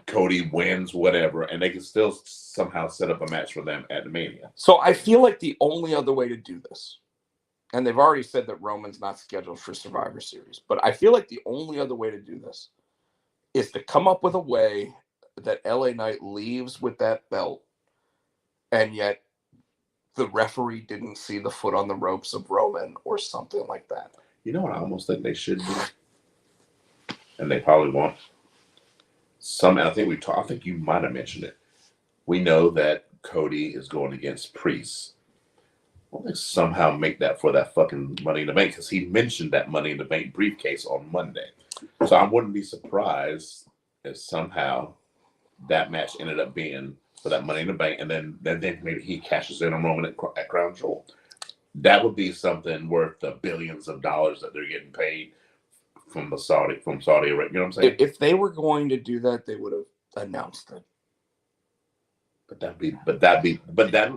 Cody wins, whatever, and they can still somehow set up a match for them at the Mania. So I feel like the only other way to do this, and they've already said that Roman's not scheduled for Survivor Series, but I feel like the only other way to do this is to come up with a way that LA Knight leaves with that belt, and yet the referee didn't see the foot on the ropes of Roman or something like that. You know what I almost think they should do? And they probably won't. I think you might have mentioned it. We know that Cody is going against Priest. Well, they somehow make that for that fucking Money in the Bank, because he mentioned that Money in the Bank briefcase on Monday. So I wouldn't be surprised if somehow that match ended up being for that Money in the Bank, and then maybe he cashes in on Roman at Crown Jewel. That would be something worth the billions of dollars that they're getting paid from Saudi Arabia. You know what I'm saying? If they were going to do that, they would have announced it. But that'd be.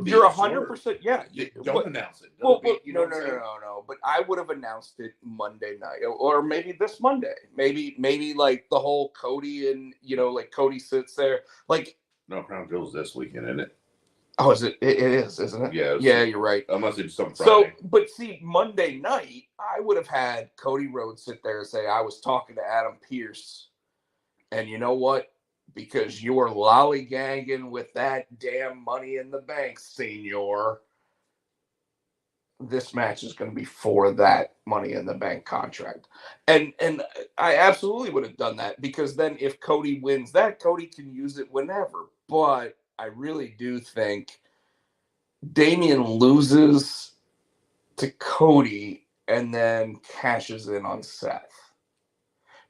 You're 100%. Yeah. Don't announce it. No. But I would have announced it Monday night, or maybe this Monday. Maybe like the whole Cody and like Cody sits there like. No, Crown Jewel's this weekend, isn't it? Oh, is it? It is, isn't it? Yeah. Yeah, you're right. Unless it's some Friday. So, but see, Monday night, I would have had Cody Rhodes sit there and say, I was talking to Adam Pearce, and you know what? Because you were lollygagging with that damn Money in the Bank, senor, this match is going to be for that Money in the Bank contract. And I absolutely would have done that, because then if Cody wins that, Cody can use it whenever. But I really do think Damian loses to Cody and then cashes in on Seth.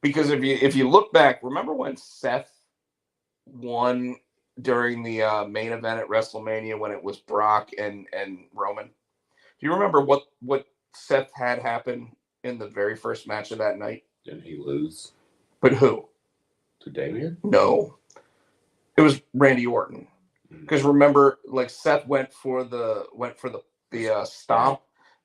Because if you look back, remember when Seth won during the main event at WrestleMania when it was Brock and Roman? Do you remember what Seth had happen in the very first match of that night? Didn't he lose? But who? To Damian? No. It was Randy Orton. Because remember, like Seth went for the stomp,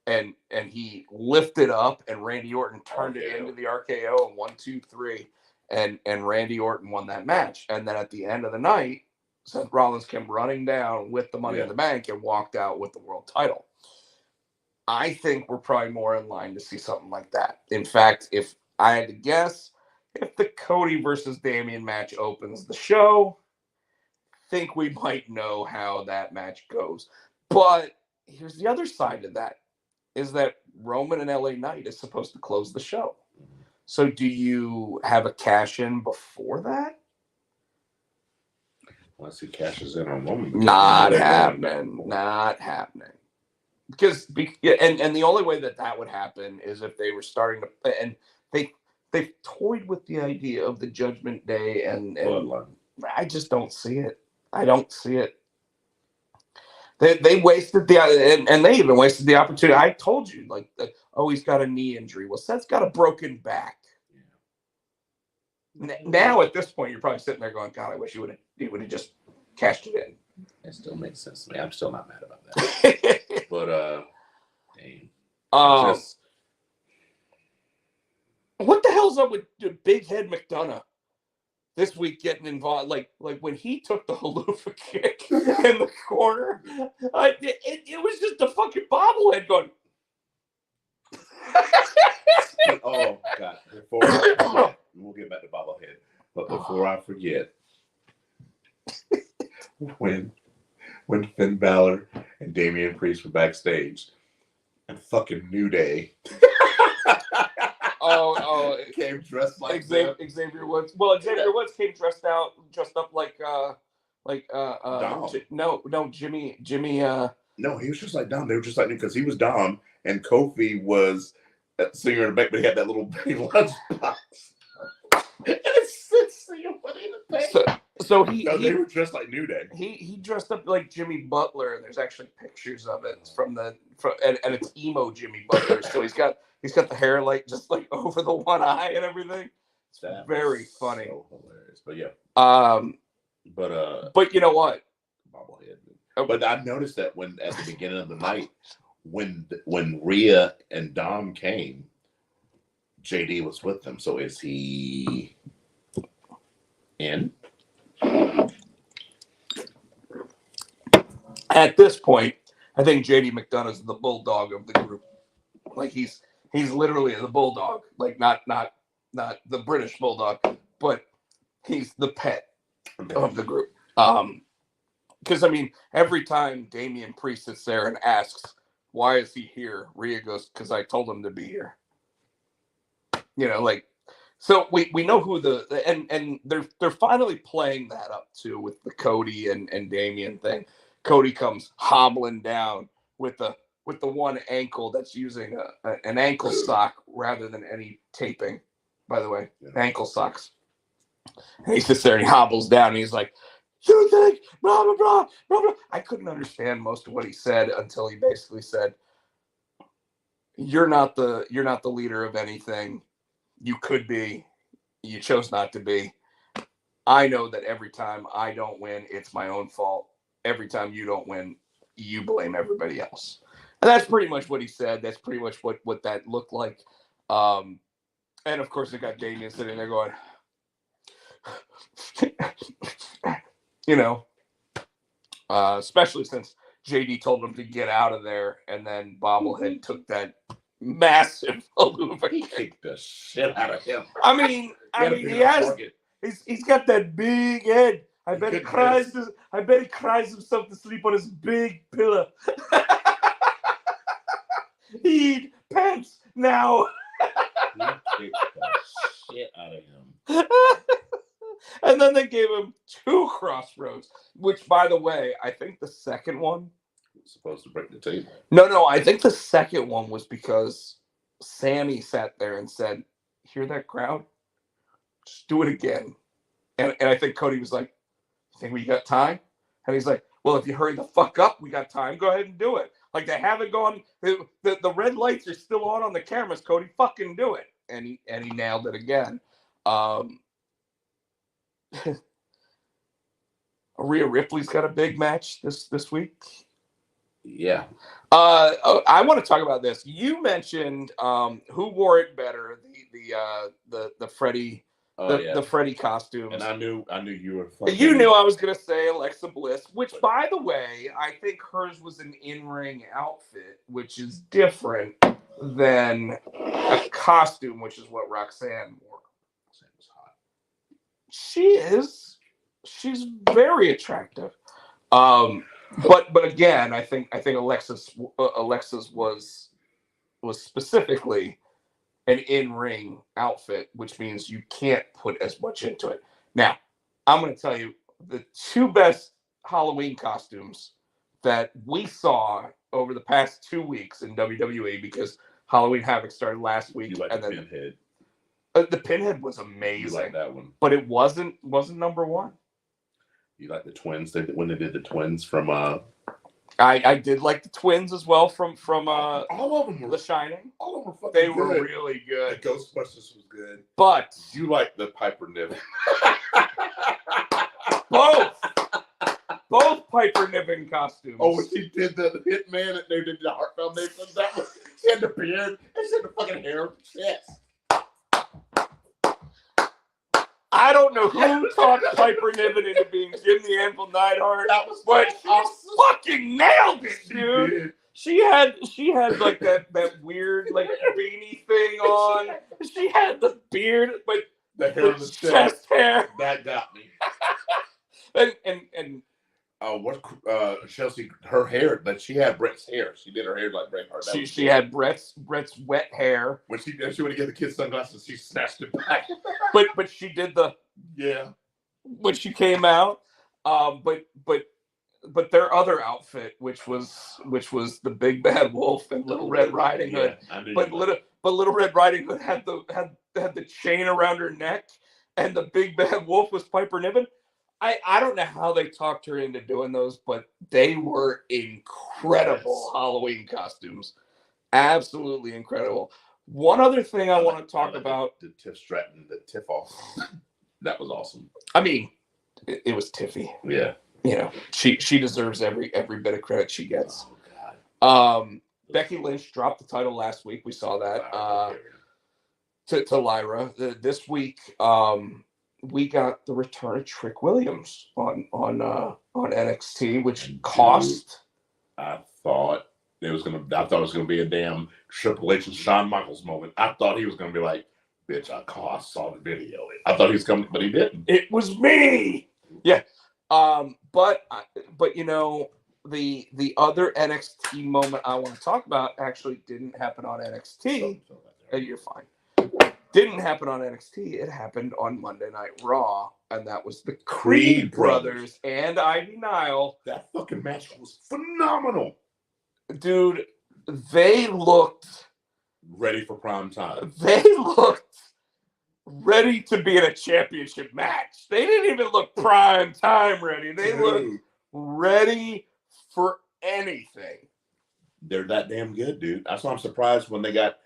and he lifted up, and Randy Orton turned it into the RKO, and 1, 2, 3, and Randy Orton won that match. And then at the end of the night, Seth Rollins came running down with the Money in the Bank and walked out with the world title. I think we're probably more in line to see something like that. In fact, if I had to guess, if the Cody versus Damian match opens the show, think we might know how that match goes. But here's the other side of that, is that Roman and LA Knight is supposed to close the show. So do you have a cash in before that? Unless he cashes in on Roman. Not happening. Because and the only way that would happen is if they were starting to, and they've toyed with the idea of the Judgment Day, and I just don't see it. I don't see it. They wasted and they even wasted the opportunity. I told you, like, he's got a knee injury. Well, Seth's got a broken back. Yeah. Now at this point, you're probably sitting there going, God, I wish he would have just cashed it in. It still makes sense to me. I'm still not mad about that. But dang. What the hell's up with Big Head McDonough this week getting involved? Like when he took the haluva kick in the corner, it was just a fucking bobblehead going. Oh God! Before I forget, we'll get back to bobblehead, but before I forget, when Finn Balor and Damian Priest were backstage, and fucking New Day. Came dressed like Xavier Woods. Well, Xavier Woods came dressed up like Dom. Jimmy. No, he was just like Dom. They were just like because he was Dom, and Kofi was singer in the back, but he had that little lunchbox. And it's singing in the back. So they were dressed like New Day. He dressed up like Jimmy Butler, and there's actually pictures of it and it's emo Jimmy Butler. So he's got the hair like just like over the one eye and everything. It's very funny. So hilarious. But yeah. But you know what? Bobblehead. But I noticed that when at the beginning of the night, when Rhea and Dom came, JD was with them. So is he in? At this point, I think JD McDonough is the bulldog of the group. Like he's literally the bulldog, like not the British bulldog, but he's the pet of the group. Because I mean, every time Damian Priest sits there and asks, "Why is he here?" Rhea goes, "Because I told him to be here." You know, like so we know who and they're finally playing that up too with the Cody and Damian thing. Cody comes hobbling down with the one ankle that's using an ankle sock rather than any taping. By the way, ankle socks. And he sits there and he hobbles down and he's like, "You think blah blah blah blah blah." I couldn't understand most of what he said until he basically said, "You're not the leader of anything. You could be. You chose not to be. I know that every time I don't win, it's my own fault. Every time you don't win, you blame everybody else." And that's pretty much what he said. That's pretty much what that looked like. And of course, they got Damian sitting there going, you know, especially since JD told him to get out of there, and then Bobblehead took that massive Haluva. He kicked the shit out of him. I mean, he's got that big head. I bet he cries himself to sleep on his big pillow. He eat pants now. He kicked the shit out of him. And then they gave him 2 crossroads, which, by the way, I think the second one was supposed to break the table. No, I think the second one was because Sammy sat there and said, "Hear that crowd? Just do it again." And I think Cody was like, "You think we got time?" And he's like, "Well, if you hurry the fuck up, we got time. Go ahead and do it." Like they haven't gone. The red lights are still on the cameras. Cody, fucking do it. And he nailed it again. Rhea Ripley's got a big match this week. Yeah. I want to talk about this. You mentioned who wore it better, the Freddie. The Freddy costumes. And I knew you were fucking... You knew I was going to say Alexa Bliss, which, by the way, I think hers was an in-ring outfit, which is different than a costume, which is what Roxanne wore. Roxanne was hot. She is. She's very attractive. But again, I think Alexa's was specifically an in-ring outfit, which means you can't put as much into it. Now, I'm going to tell you the 2 best Halloween costumes that we saw over the past 2 weeks in WWE, because Halloween Havoc started last week. You like and the then Pinhead? The Pinhead was amazing. You like that one? But it wasn't number 1. You like the twins? When they did the twins from I did like the twins as well from all of them were The Shining. All of them were They fucking were good. really good. The Ghostbusters was good. But you like the Piper Niven. Both Piper Niven costumes. Oh, when she did the Hitman and they did the Heart Foundation, that was, she had the beard and she had the fucking hair. Yes. I don't know who talked Piper Niven into being Jim the Anvil Neidhart, That was but she fucking nailed it, dude. She had like that weird like beanie thing on. She had the beard, but The hair on the chest hair. That got me. And What Chelsea? Her hair, but she had Brett's hair. She did her hair like Bret Hart. she had Brett's wet hair. When she went to get the kids sunglasses, she snatched it back. But she did the when she came out. But their other outfit, which was the Big Bad Wolf and Little Red Riding Hood, but Little Red Riding Hood had the chain around her neck, and the Big Bad Wolf was Piper Niven. I don't know how they talked her into doing those, but they were incredible Halloween costumes, absolutely incredible. One other thing I want to talk about: the Tiff Stratton, the Tiff off. That was awesome. I mean, it was Tiffy. Yeah. You know, she deserves every bit of credit she gets. Oh, God. Becky Lynch dropped the title last week. We saw that to Lyra. This week, we got the return of Trick Williams on NXT, which cost. I thought it was gonna be a damn Triple H and Shawn Michaels moment. I thought he was gonna be like, "Bitch, I saw the video." I thought he was coming, but he didn't. It was me. Yeah. But you know, the other NXT moment I want to talk about actually didn't happen on NXT. You're fine. Didn't happen on NXT. It happened on Monday Night Raw, and that was the Creed brothers and Ivy Nile. That fucking match was phenomenal, dude. They looked ready for prime time. They looked ready to be in a championship match. They didn't even look prime time ready. They looked ready for anything. They're that damn good, dude. That's why I'm surprised when they got,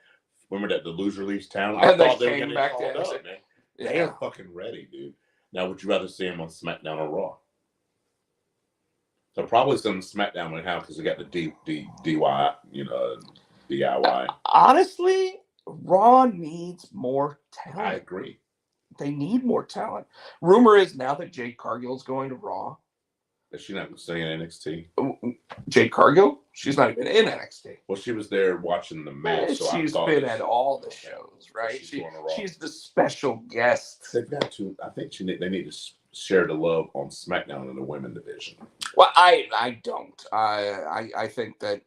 remember that the loser leaves town? I thought they were getting back to up, man. They're fucking ready, dude. Now, would you rather see them on SmackDown or Raw? So probably some SmackDown right now because they got the DIY, DIY. Honestly, Raw needs more talent. I agree. They need more talent. Rumor is now that Jade Cargill is going to Raw. Is she not staying in NXT? Jade Cargill? She's not even in NXT. Well, she was there watching the match. So she's been at all the shows, right? She's the special guest. They've got to. I think they need to share the love on SmackDown in the women division. Well, I don't. I think that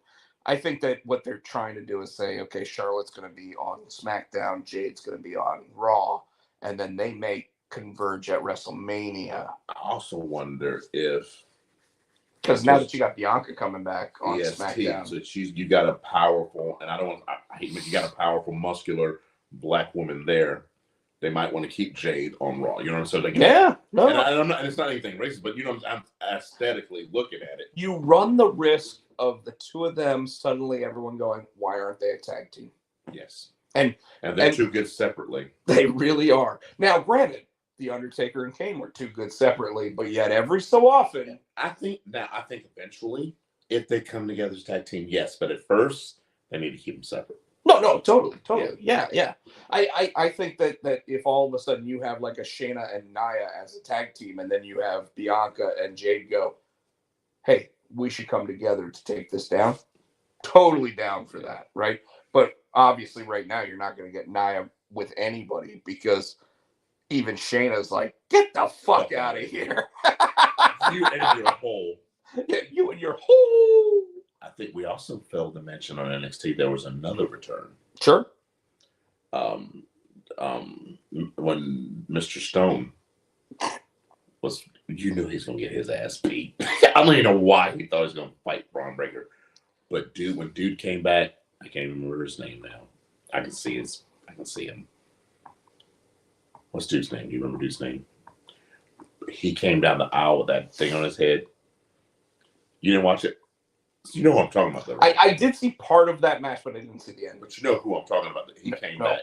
what they're trying to do is say, okay, Charlotte's going to be on SmackDown, Jade's going to be on Raw, and then they may converge at WrestleMania. I also wonder if, because now that you got Bianca coming back on SmackDown, so you got a powerful, and I hate when you got a powerful, muscular black woman there. They might want to keep Jade on Raw. You know what I'm saying? And it's not anything racist, but I'm aesthetically looking at it. You run the risk of the two of them suddenly everyone going, why aren't they a tag team? Yes. And they're too good separately. They really are. Now, granted, The Undertaker and Kane were too good separately, but yet every so often. I think eventually, if they come together as a tag team, yes. But at first, they need to keep them separate. No, totally. Yeah. I think that if all of a sudden you have like a Shayna and Nia as a tag team, and then you have Bianca and Jade go, hey, we should come together to take this down. Totally down for that, right? But obviously right now you're not going to get Nia with anybody because even Shayna's like, get the fuck out of here. You and your hole. Yeah, you and your hole. I think we also failed to mention on NXT there was another return. Sure. When Mr. Stone was, you knew he's gonna get his ass beat. I don't even know why he thought he was gonna fight Braun Breaker, but when dude came back, I can't remember his name now. I can see him. What's dude's name? Do you remember dude's name? He came down the aisle with that thing on his head. You didn't watch it? You know who I'm talking about, though, right? I did see part of that match, but I didn't see the end. But you know who I'm talking about. He came back.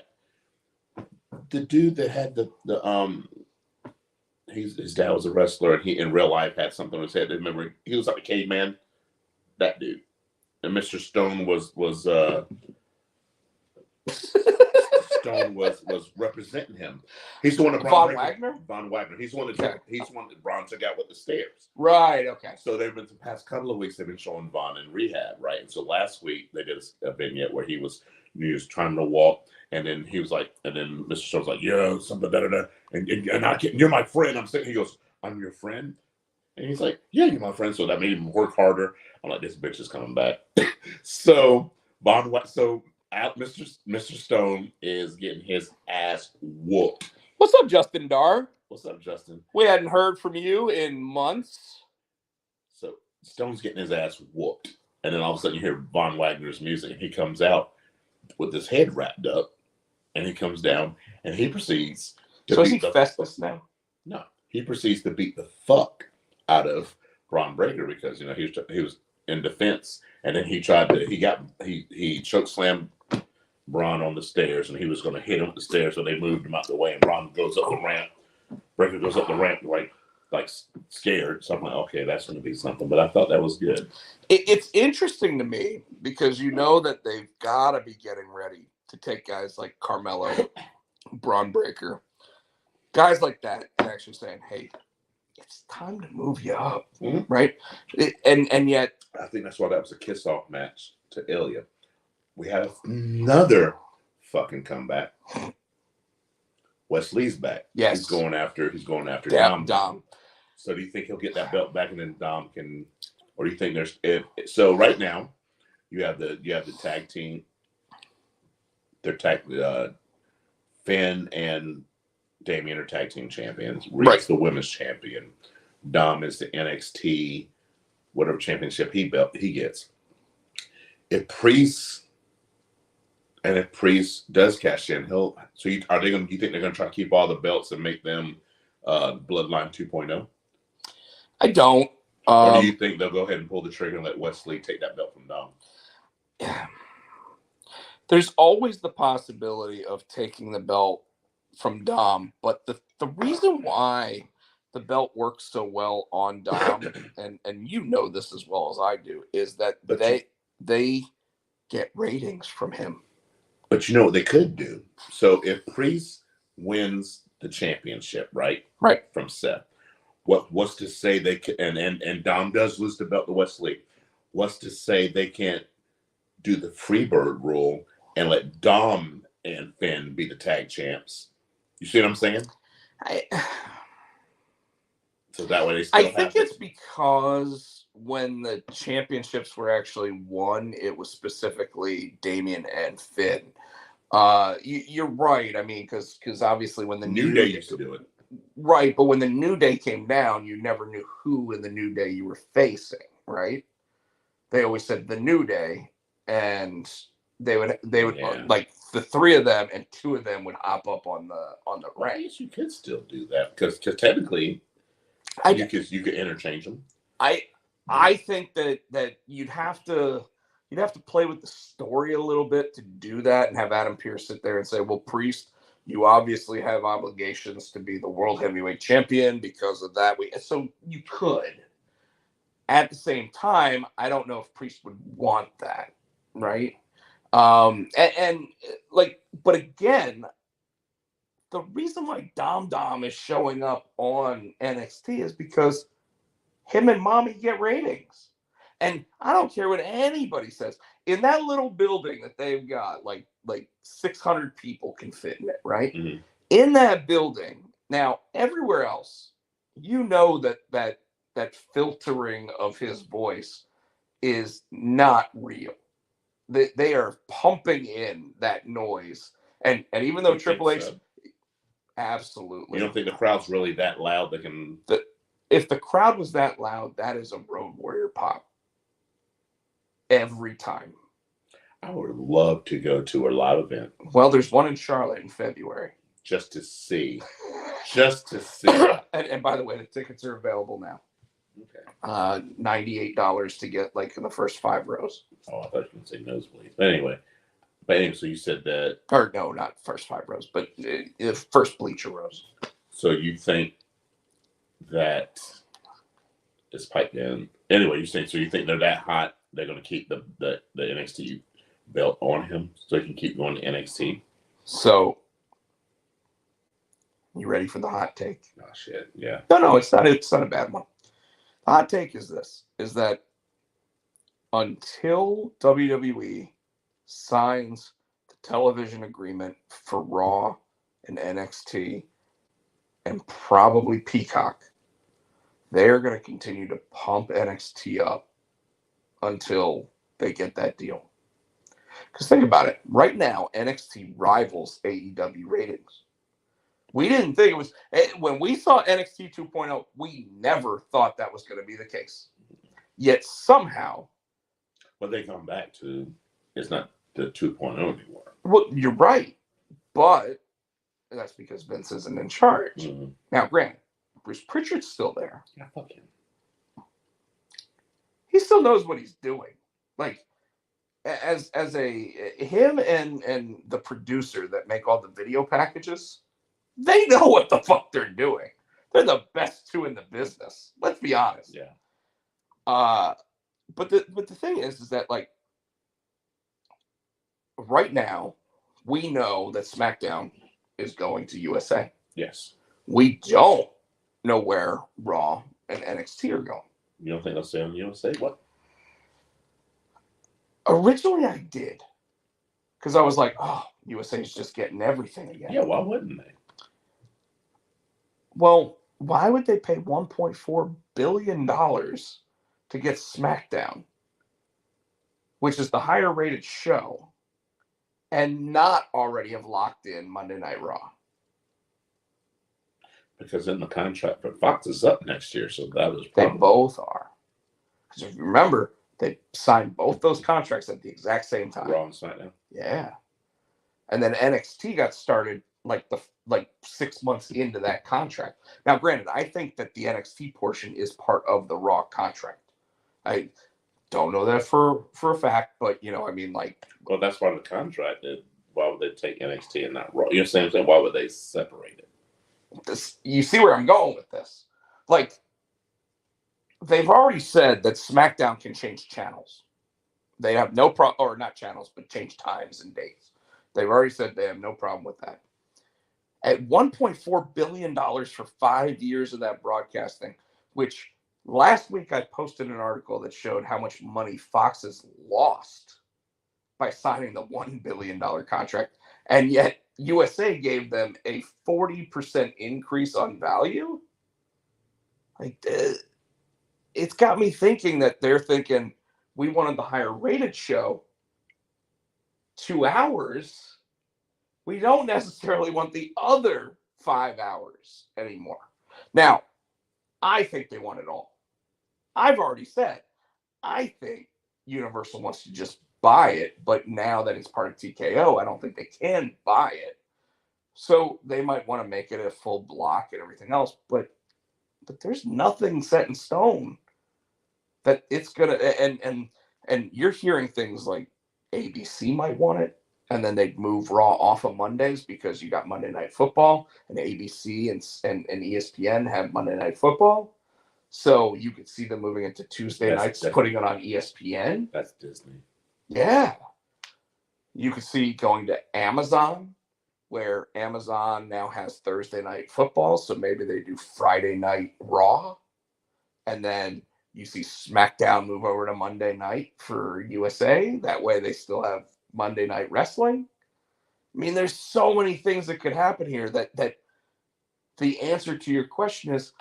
The dude that had his dad was a wrestler, and he in real life had something on his head. Remember, he was like a caveman. That dude. And Mr. Stone was Stone was representing him. He's the one that Von Wagner. Von Wagner. He's the one that he's the one that Braun took out with the stairs. Right. Okay. So they've been the past couple of weeks. They've been showing Von in rehab, right? And so last week they did a vignette where he was trying to walk, and then he was like, and then Mr. Stone was like, "Yo, something da da da," and I can't. You're my friend. I'm saying, he goes, "I'm your friend," and he's like, "Yeah, you're my friend." So that made him work harder. I'm like, this bitch is coming back. So Mr. Stone is getting his ass whooped. What's up, Justin Dar? What's up, Justin? We hadn't heard from you in months. So Stone's getting his ass whooped. And then all of a sudden you hear Von Wagner's music, and he comes out with his head wrapped up, and he comes down, and he proceeds to So is he Festus now? No. He proceeds to beat the fuck out of Braun Breaker because, he was in defense, and then he choke slammed Braun on the stairs, and he was going to hit him with the stairs, so they moved him out the way, and Braun goes up the ramp. Breaker goes up the ramp like scared. So I'm like, okay, that's going to be something. But I thought that was good. It's interesting to me because you know that they've got to be getting ready to take guys like Carmelo, Braun Breaker, guys like that, and actually saying, hey, it's time to move you up, right? And yet, I think that's why that was a kiss-off match to Ilya. We have another fucking comeback. Wesley's back. Yes. He's going after Dom. So do you think he'll get that belt back, and then Dom can, or do you think so right now you have the tag team. They're Finn and Damian are tag team champions. Rhea's the women's champion. Dom is the NXT whatever championship he gets. If Priest does cash in, you think they're gonna try to keep all the belts and make them Bloodline 2.0? I don't. Or do you think they'll go ahead and pull the trigger and let Wesley take that belt from Dom? Yeah. There's always the possibility of taking the belt from Dom, but the reason why the belt works so well on Dom, and you know this as well as I do, is that they get ratings from him. But you know what they could do? So if Priest wins the championship, right from Seth, what's to say they can? And Dom does lose the belt to Wesley. What's to say they can't do the Freebird rule and let Dom and Finn be the tag champs? You see what I'm saying? So that way they still I think it's because when the championships were actually won, it was specifically Damian and Finn. You're right. I mean, because obviously when the New Day used to do it, right? But when the New Day came down, you never knew who in the New Day you were facing, right? They always said the New Day, and they would like the three of them, and two of them would hop up on the rank. I guess you could still do that because technically, you could interchange them. I think that you'd have to play with the story a little bit to do that, and have Adam Pearce sit there and say, well, Priest, you obviously have obligations to be the world heavyweight champion because of that. So you could. At the same time, I don't know if Priest would want that, right? But again, the reason why Dom is showing up on NXT is because him and Mommy get ratings. And I don't care what anybody says. In that little building that they've got, like 600 people can fit in it, right? Mm-hmm. In that building, now everywhere else, you know that filtering of his voice is not real. They are pumping in that noise. And even though Triple H, absolutely. You don't think the crowd's really that loud? If the crowd was that loud, that is a Road Warrior pop. Every time. I would love to go to a live event. Well, there's one in Charlotte in February. Just to see. And by the way, the tickets are available now. Okay. $98 to get in the first 5 rows. Oh, I thought you were going to say nosebleed. But anyway, so you said that. Or no, not first 5 rows, but first bleacher rows. So you think that it's piped in. Anyway, so you think they're that hot, they're going to keep the NXT belt on him so he can keep going to NXT? So, you ready for the hot take? Oh shit, yeah. No, it's not. It's not a bad one. The hot take is this: is that until WWE signs the television agreement for Raw and NXT and probably Peacock, they're going to continue to pump NXT up until they get that deal. Because think about it. Right now, NXT rivals AEW ratings. We didn't think it was... When we saw NXT 2.0, we never thought that was going to be the case. Yet somehow... What they come back to is not the 2.0 anymore. Well, you're right. But that's because Vince isn't in charge. Mm-hmm. Now, granted, Bruce Pritchard's still there. Yeah, fuck him. He still knows what he's doing. Like, as him and the producer that make all the video packages, they know what the fuck they're doing. They're the best two in the business. Let's be honest. Yeah. But the thing is that, like, right now we know that SmackDown is going to USA. Yes. We don't know where Raw and NXT are going. You don't think they'll stay on USA? What? Originally, I did. Because I was like, oh, USA's just getting everything again. Yeah, why wouldn't they? Well, why would they pay $1.4 billion to get SmackDown, which is the higher rated show, and not already have locked in Monday Night Raw? Because then the contract for Fox is up next year, so that was They probably... both are. Because if you remember, they signed both those contracts at the exact same time. Raw and SmackDown. Yeah. And then NXT got started like 6 months into that contract. Now, granted, I think that the NXT portion is part of the Raw contract. I don't know that for a fact, but I mean, like, Well, that's part of the contract. Why would they take NXT and not Raw? You know what I'm saying? Why would they separate it? You see where I'm going with this? Like, they've already said that SmackDown can change channels. They have no problem, or not channels, but change times and dates. They've already said they have no problem with that. At $1.4 billion for 5 years of that broadcasting, which last week I posted an article that showed how much money Fox has lost by signing the $1 billion contract. And yet USA gave them a 40% increase on value. Like, it's got me thinking that they're thinking, we wanted the higher rated show, 2 hours. We don't necessarily want the other 5 hours anymore. Now, I think they want it all. I've already said, I think Universal wants to just buy it, but now that it's part of TKO, I don't think they can buy it. So they might want to make it a full block and everything else, but there's nothing set in stone that it's gonna. And you're hearing things like ABC might want it, and then they'd move Raw off of Mondays because you got Monday Night Football, and ABC and ESPN have Monday Night Football. So you could see them moving into Tuesday nights, putting it on ESPN. That's Disney. Yeah. You could see going to Amazon, where Amazon now has Thursday Night Football. So maybe they do Friday Night Raw. And then you see SmackDown move over to Monday night for USA. That way they still have Monday Night Wrestling. I mean, there's so many things that could happen here that the answer to your question is,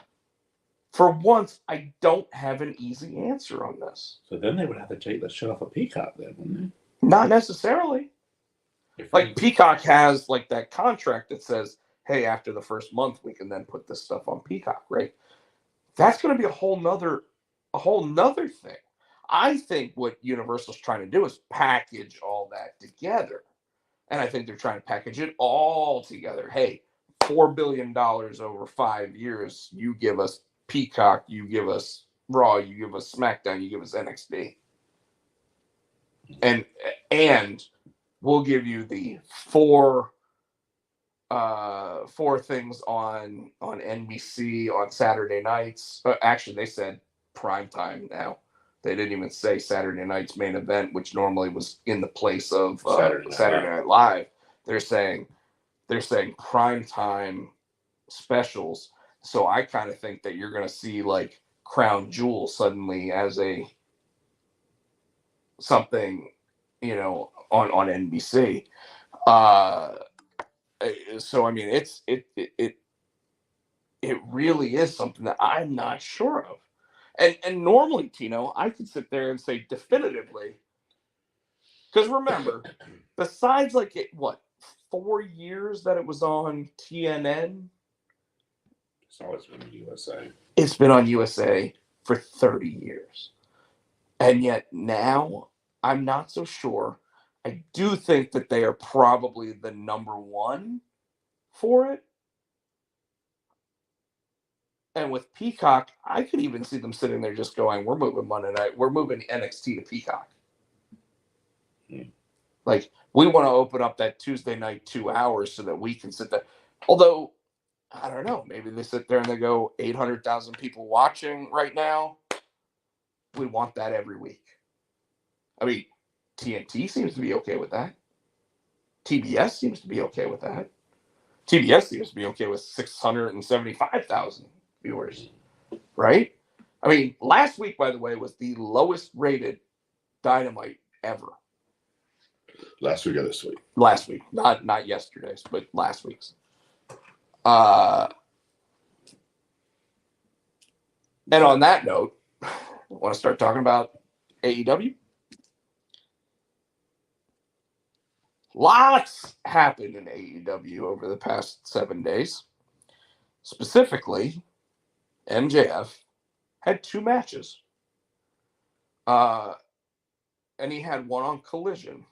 for once, I don't have an easy answer on this. So then they would have to take the shit off of Peacock then, wouldn't they? Not necessarily. Like, Peacock has like that contract that says, hey, after the first month, we can then put this stuff on Peacock, right? That's going to be a whole nother thing. I think what Universal's trying to do is package all that together. And I think they're trying to package it all together. Hey, $4 billion over 5 years. You give us Peacock, you give us Raw, you give us SmackDown, you give us NXT. And we'll give you the four things on NBC on Saturday nights. Actually, they said prime time now. They didn't even say Saturday night's main event, which normally was in the place of Saturday Night Live. They're saying they're saying primetime specials. So I kind of think that you're going to see like Crown Jewel suddenly as a something, on NBC. So I mean, it really is something that I'm not sure of. And normally, Tino, I could sit there and say definitively, because remember, besides like 4 years that it was on TNN, It's always been the USA. it's been on USA for 30 years. And yet now, I'm not so sure. I do think that they are probably the number one for it. And with Peacock, I could even see them sitting there just going, we're moving Monday night. We're moving NXT to Peacock. Like, we want to open up that Tuesday night 2 hours so that we can sit there. Although, I don't know. Maybe they sit there and they go, 800,000 people watching right now. We want that every week. I mean, TNT seems to be okay with that. TBS seems to be okay with that. TBS seems to be okay with 675,000 viewers, right? I mean, last week, by the way, was the lowest rated Dynamite ever. Last week or this week? Last week, not yesterday's, but last week's. And on that note, I want to start talking about AEW. Lots happened in AEW over the past 7 days. Specifically, MJF had 2 matches. And he had one on Collision.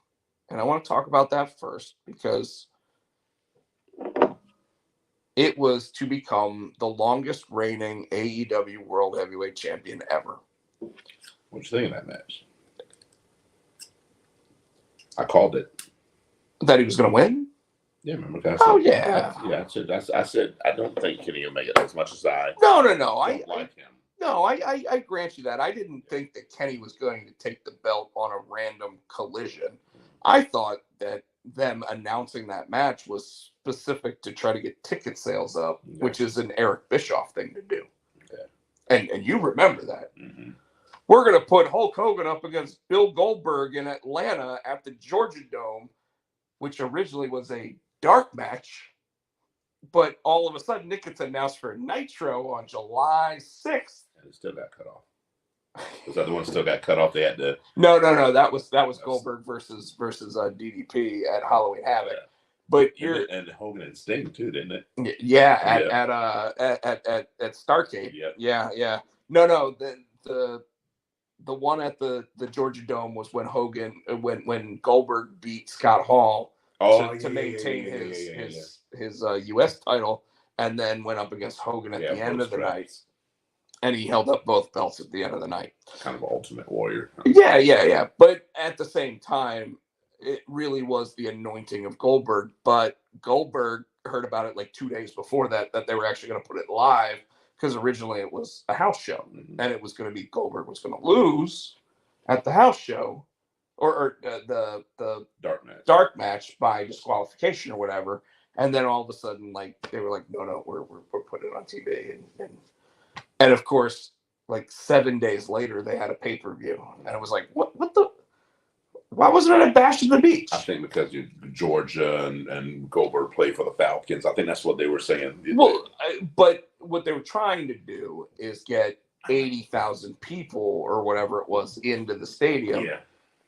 And I want to talk about that first because it was to become the longest reigning AEW World Heavyweight Champion ever. What'd you think of that match? I called it. That he was going to win? Yeah, remember? I said, I said, I don't think Kenny will make it as much as I. No. Don't like him. No, I grant you that. I didn't think that Kenny was going to take the belt on a random Collision. I thought that them announcing that match was specific to try to get ticket sales up, which is an Eric Bischoff thing to do. Okay. And you remember that. Mm-hmm. We're going to put Hulk Hogan up against Bill Goldberg in Atlanta at the Georgia Dome, which originally was a dark match. But all of a sudden, it gets announced for Nitro on July 6th. And it still got cut off. Was that the one still got cut off? They had to. No. That was Goldberg versus DDP at Halloween Havoc. Yeah. But and Hogan and Sting too, didn't it? Yeah, at Starrcade. Yeah. No. The one at the Georgia Dome was when when Goldberg beat Scott Hall to maintain his U.S. title, and then went up against Hogan at the end of the night. And he held up both belts at the end of the night. Kind of an Ultimate Warrior. Yeah. But at the same time, it really was the anointing of Goldberg. But Goldberg heard about it like 2 days before that they were actually going to put it live, because originally it was a house show. Mm-hmm. And it was going to be Goldberg was going to lose at the house show, or the dark match by disqualification or whatever. And then all of a sudden, like, they were like, no, we're putting it on TV. And of course, like 7 days later, they had a pay-per-view. And it was like, what the? Why wasn't it a Bash at the Beach? I think because Georgia and Goldberg play for the Falcons. I think that's what they were saying. Well, but what they were trying to do is get 80,000 people or whatever it was into the stadium. Yeah.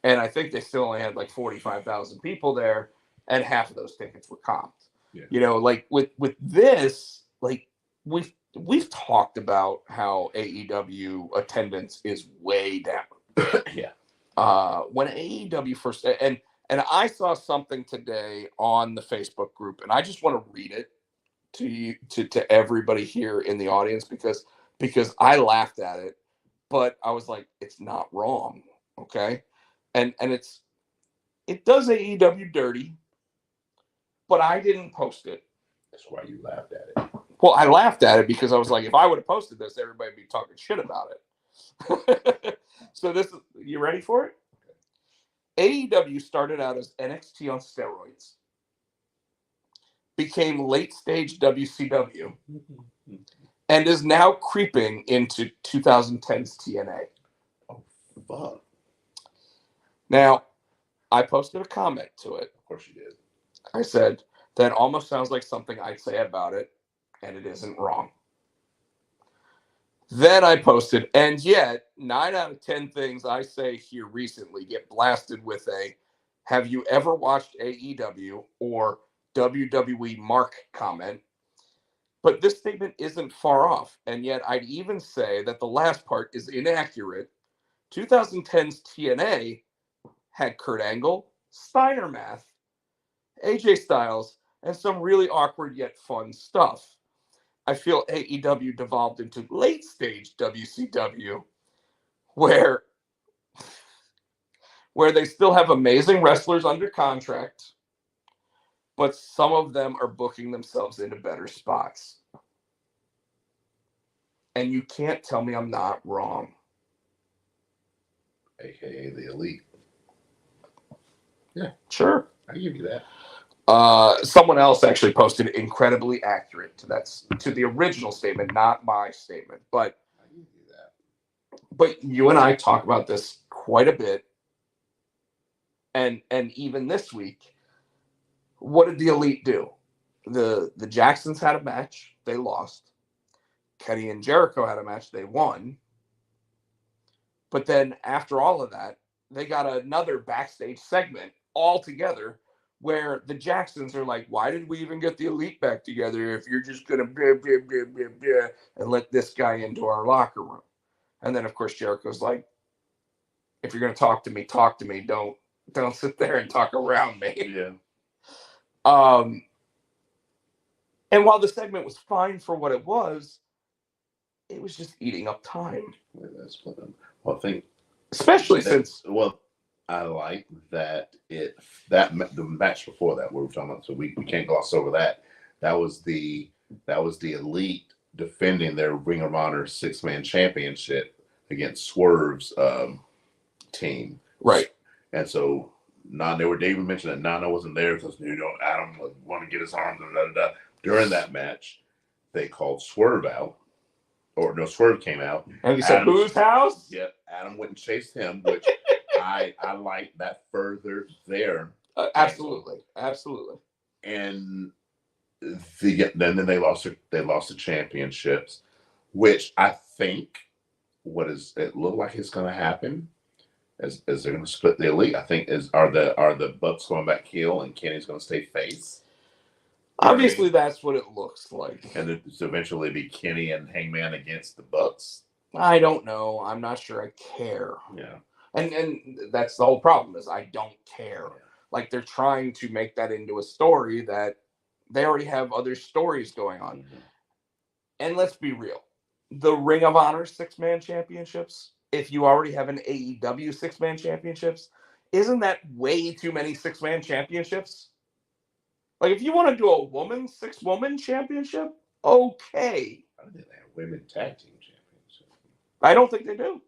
And I think they still only had like 45,000 people there, and half of those tickets were comped. Yeah. Like with this, like we've talked about how AEW attendance is way down. Yeah. When AEW first, and I saw something today on the Facebook group, and I just want to read it to you, to everybody here in the audience, because I laughed at it, but I was like, it's not wrong, okay? And it does AEW dirty, but I didn't post it. That's why you laughed at it. Well, I laughed at it because I was like, if I would have posted this, everybody would be talking shit about it. So you ready for it? AEW started out as NXT on steroids. became late stage WCW and is now creeping into 2010's TNA. Oh, fuck. Now, I posted a comment to it. Of course you did. I said, that almost sounds like something I'd say about it, and it isn't wrong. Then I posted, and yet 9 out of 10 things I say here recently get blasted with a, have you ever watched AEW or WWE Mark comment? But this statement isn't far off, and yet I'd even say that the last part is inaccurate. 2010's TNA had Kurt Angle, Steiner Math, AJ Styles, and some really awkward yet fun stuff. I feel AEW devolved into late stage WCW, where they still have amazing wrestlers under contract, but some of them are booking themselves into better spots. And you can't tell me I'm not wrong. AKA the Elite. Yeah. Sure. I give you that. Someone else actually posted incredibly accurate to the original statement, not my statement. But I give you that. But you and I talk about this quite a bit. And even this week, what did the Elite do? The Jacksons had a match, they lost. Kenny and Jericho had a match, they won. But then after all of that, they got another backstage segment all together where the Jacksons are like, why did we even get the Elite back together if you're just going to blah, blah, blah, blah, blah, and let this guy into our locker room? And then, of course, Jericho's like, if you're going to talk to me, talk to me. Don't sit there and talk around me. Yeah. And while the segment was fine for what it was just eating up time. Well, I think, especially since. Well, I like that the match before that we were talking about, so we can't gloss over that. That was the Elite defending their Ring of Honor 6-man championship against Swerve's team. Right. And so David mentioned that Nana wasn't there because Adam would want to get his arms and da. During that match, they called Swerve out. Or no, Swerve came out. And he said, whose house? Yep. Adam went and chased him, which I like that further there. Absolutely. Absolutely. And then they lost the championships, which I think it look like it's going to happen as they're going to split the Elite. I think are the Bucks going back heel and Kenny's going to stay face. Obviously, that's what it looks like. And it's eventually be Kenny and Hangman against the Bucks. I don't know. I'm not sure I care. Yeah. And that's the whole problem is I don't care. Yeah. Like they're trying to make that into a story that they already have other stories going on. Mm-hmm. And let's be real. The Ring of Honor 6-man championships, if you already have an AEW 6-man championships, isn't that way too many 6-man championships? Like, if you want to do a 6-woman championship, okay. I don't think they have women tag team championship. I don't think they do.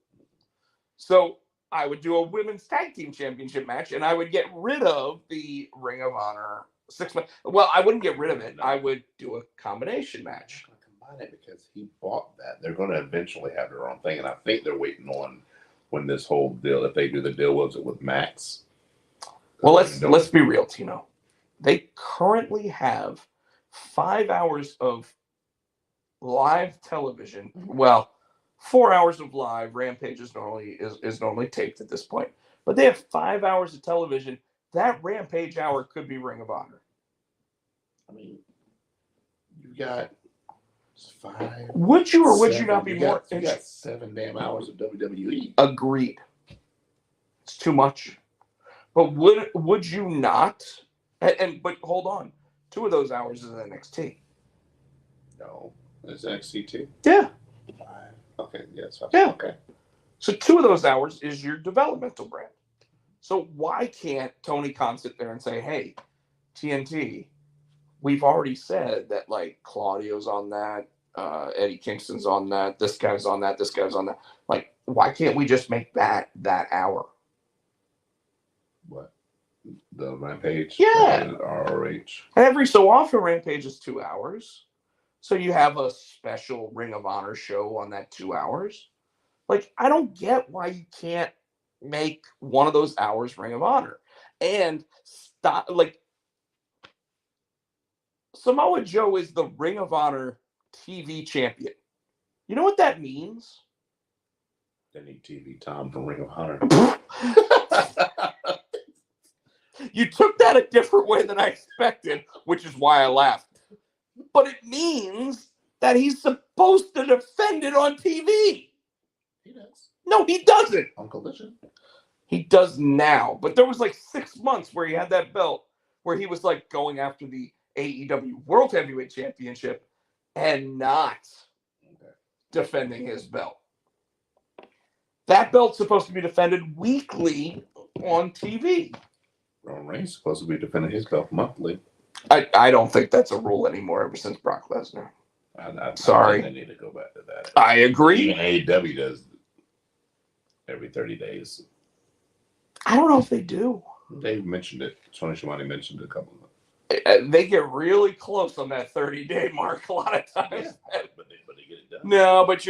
So I would do a women's tag team championship match, and I would get rid of the Ring of Honor 6-man. Well, I wouldn't get rid of it. I would do a combination match. I'm going to combine it because he bought that. They're going to eventually have their own thing, and I think they're waiting on when this whole deal, if they do the deal, was it with Max? Well, let's be real, Tino. They currently have 5 hours of live television. Well, 4 hours of live. Rampage is normally taped at this point. But they have 5 hours of television. That Rampage hour could be Ring of Honor. I mean, you got 5. Would you or would you not be more interested? You got 7 damn hours of WWE. Agreed. It's too much. But would you not? But hold on, 2 of those hours is NXT. No, is NXT too? Yeah. 5. Okay, yes. Yeah. Okay. So 2 of those hours is your developmental brand. So why can't Tony Khan sit there and say, "Hey, TNT, we've already said that like Claudio's on that, Eddie Kingston's on that, this guy's on that, this guy's on that. Like, why can't we just make that hour?" What? The Rampage. Yeah. ROH. And every so often, Rampage is 2 hours. So you have a special Ring of Honor show on that 2 hours. Like, I don't get why you can't make one of those hours Ring of Honor. And stop, like, Samoa Joe is the Ring of Honor TV champion. You know what that means? They need TV time for Ring of Honor. You took that a different way than I expected, which is why I laughed. But it means that he's supposed to defend it on TV. He does. No, he doesn't. On Collision. He does now. But there was like 6 months where he had that belt where he was like going after the AEW World Heavyweight Championship and not defending his belt. That belt's supposed to be defended weekly on TV. Roman Reigns supposed to be defending his belt monthly. I don't think that's a rule anymore ever since Brock Lesnar. Sorry. I think they need to go back to that. I agree. Even AEW does every 30 days. I don't know if they do. They mentioned it. Tony Schiavone mentioned it a couple of them. They get really close on that 30-day mark a lot of times. Yeah, but they get it done. No, but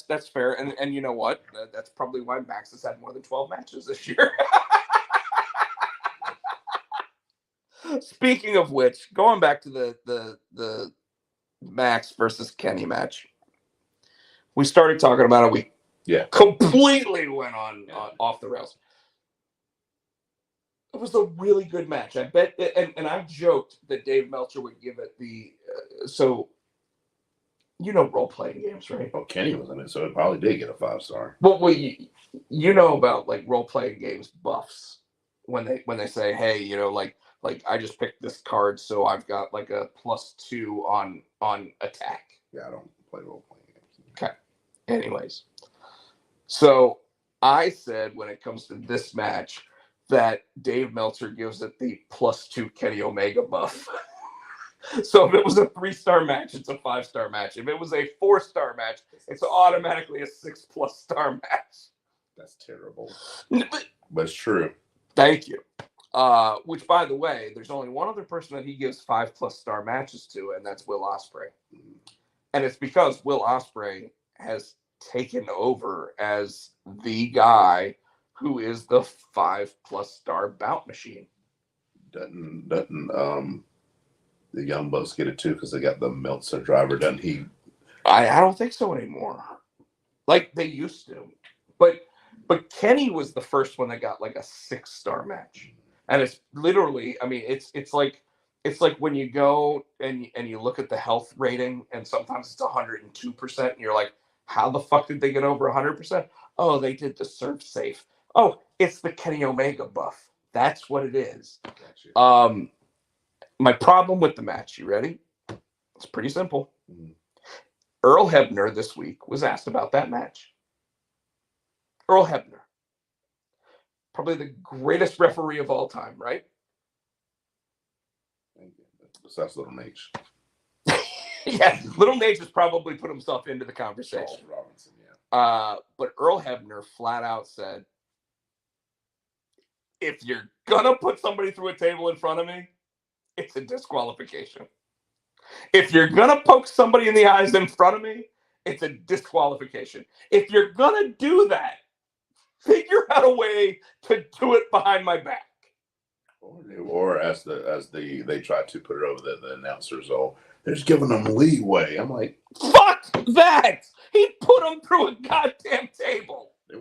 that's fair. And you know what? That's probably why Max has had more than 12 matches this year. Speaking of which, going back to the Max versus Kenny match, we started talking about it. We completely went on off the rails. It was a really good match. I bet, and I joked that Dave Meltzer would give it the so. You know role-playing games, right? Well, Kenny was in it, so it probably did get a 5-star. Well, you know about like role-playing games buffs when they say, hey, you know, like I just picked this card, so I've got like a +2 on attack. Yeah, I don't play role-playing games. Okay. Anyways, so I said when it comes to this match that Dave Meltzer gives it the +2 Kenny Omega buff. So if it was a 3-star match, it's a 5-star match. If it was a 4-star match, it's automatically a 6+ star match. That's terrible. But it's true. Thank you. Which, by the way, there's only one other person that he gives 5+ star matches to, and that's Will Ospreay. And it's because Will Ospreay has taken over as the guy who is the 5+ star bout machine. Doesn't the Young Bucks get it too because they got the Meltzer driver, doesn't he? I don't think so anymore. Like they used to. But Kenny was the first one that got like a 6-star match. And it's literally, I mean, it's like when you go and you look at the health rating and sometimes it's 102% and you're like, how the fuck did they get over 100%? Oh, they did the surf safe. Oh, it's the Kenny Omega buff. That's what it is. Gotcha. My problem with the match, you ready? It's pretty simple. Earl Hebner this week was asked about that match. Earl Hebner. Probably the greatest referee of all time, right? Besides Little Nate. Yeah, Little Nate has probably put himself into the conversation. Charles Robinson, yeah. But Earl Hebner flat out said, if you're going to put somebody through a table in front of me, it's a disqualification. If you're going to poke somebody in the eyes in front of me, it's a disqualification. If you're going to do that, figure out a way to do it behind my back. Or as they try to put it over the announcers, they're just giving them leeway. I'm like, fuck that! He put them through a goddamn table. They're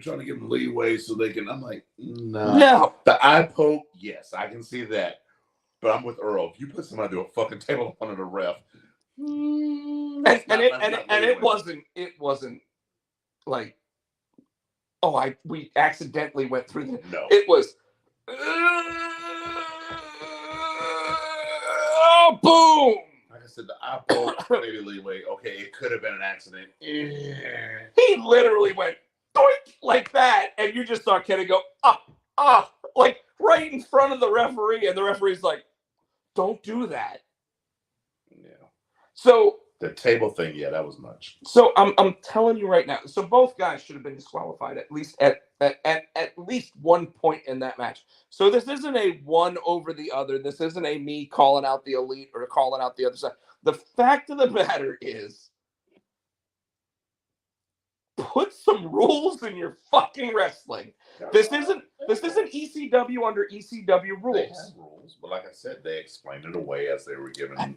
trying to give them leeway so they can. I'm like, nah. No. The eye poke, yes, I can see that. But I'm with Earl. If you put somebody through a fucking table in front of the ref, it wasn't like, we accidentally went through the. No. It was. Boom! Like I said, the eye poke, maybe leeway. Okay, it could have been an accident. He literally went doink like that, and you just saw Kenny go like right in front of the referee, and the referee's like, "Don't do that." Yeah. So The table thing, yeah, that was much. So I'm telling you right now. So both guys should have been disqualified at least at least one point in that match. So this isn't a one over the other. This isn't a me calling out the Elite or calling out the other side. The fact of the matter is, put some rules in your fucking wrestling. This isn't ECW under ECW rules. They have rules, but like I said, they explained it away as they were given